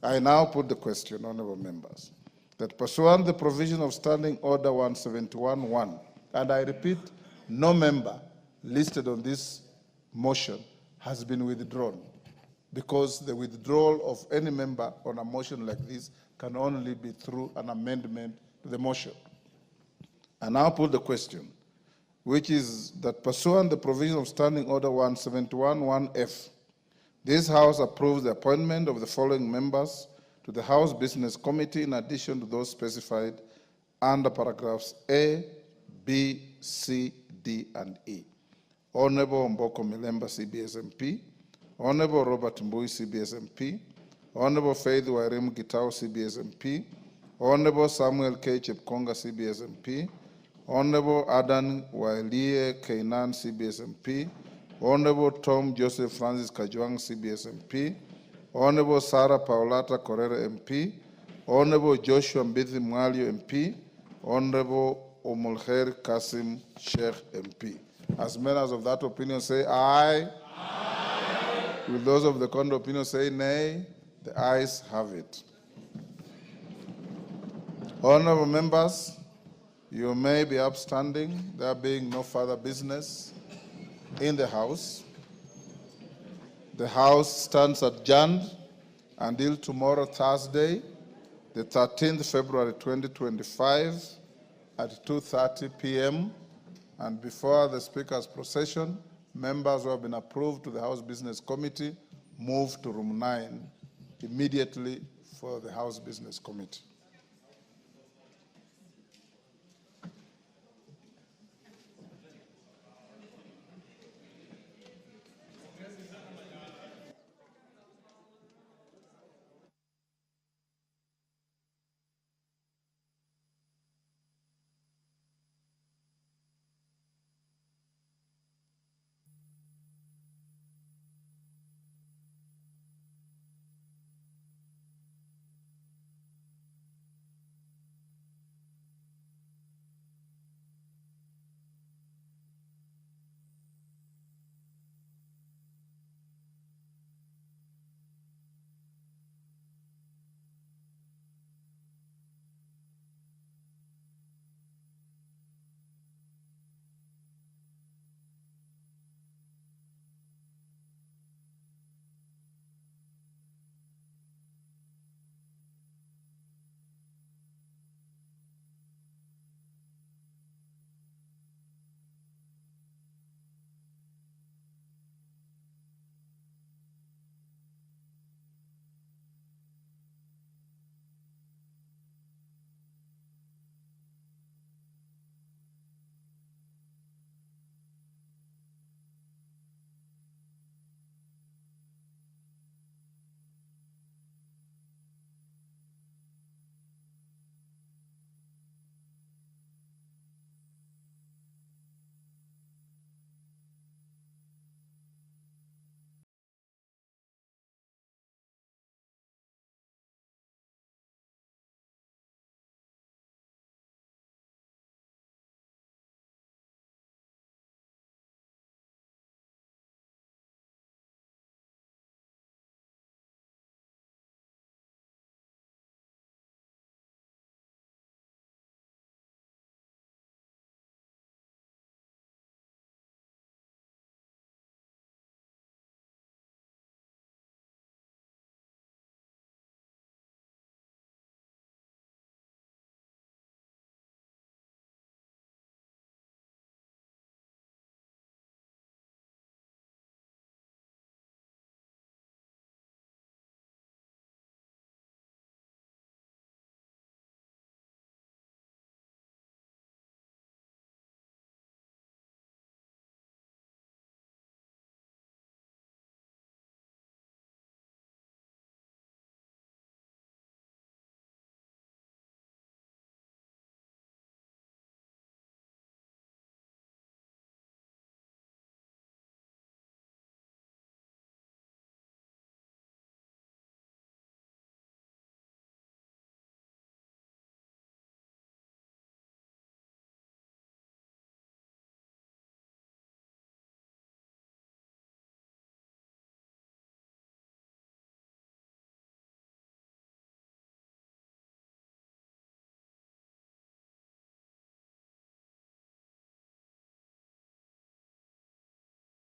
I now put the question, honorable members, that pursuant to the provision of Standing Order 171(1), and I repeat, no member listed on this motion has been withdrawn, because the withdrawal of any member on a motion like this can only be through an amendment to the motion. I now put the question, which is that pursuant to the provision of Standing Order 171(1)(f), this House approves the appointment of the following members to the House Business Committee in addition to those specified under paragraphs A, B, C, D, and E. Honorable Mboko Milemba, CBS MP, Honorable Robert Mbui, CBS MP, Honorable Faith Wairimu Gitau, CBS MP, Honorable Samuel K. Chepkonga, CBS MP, Honorable Adan Wailie Keinan, CBS MP, Honorable Tom Joseph Francis Kajwang, CBS MP, Honorable Sarah Paulata Correra MP, Honorable Joshua Mbithi Mwalio MP, Honorable Omulkhair Kasim Sheikh MP. As members of that opinion say aye. Aye. Will those of the contrary opinion say nay? The ayes have it. Honorable members, you may be upstanding, there being no further business in the House. The House stands adjourned until tomorrow, Thursday, the 13th February 2025 at 2:30 p.m. And before the Speaker's procession, members who have been approved to the House Business Committee move to room 9 immediately for the House Business Committee.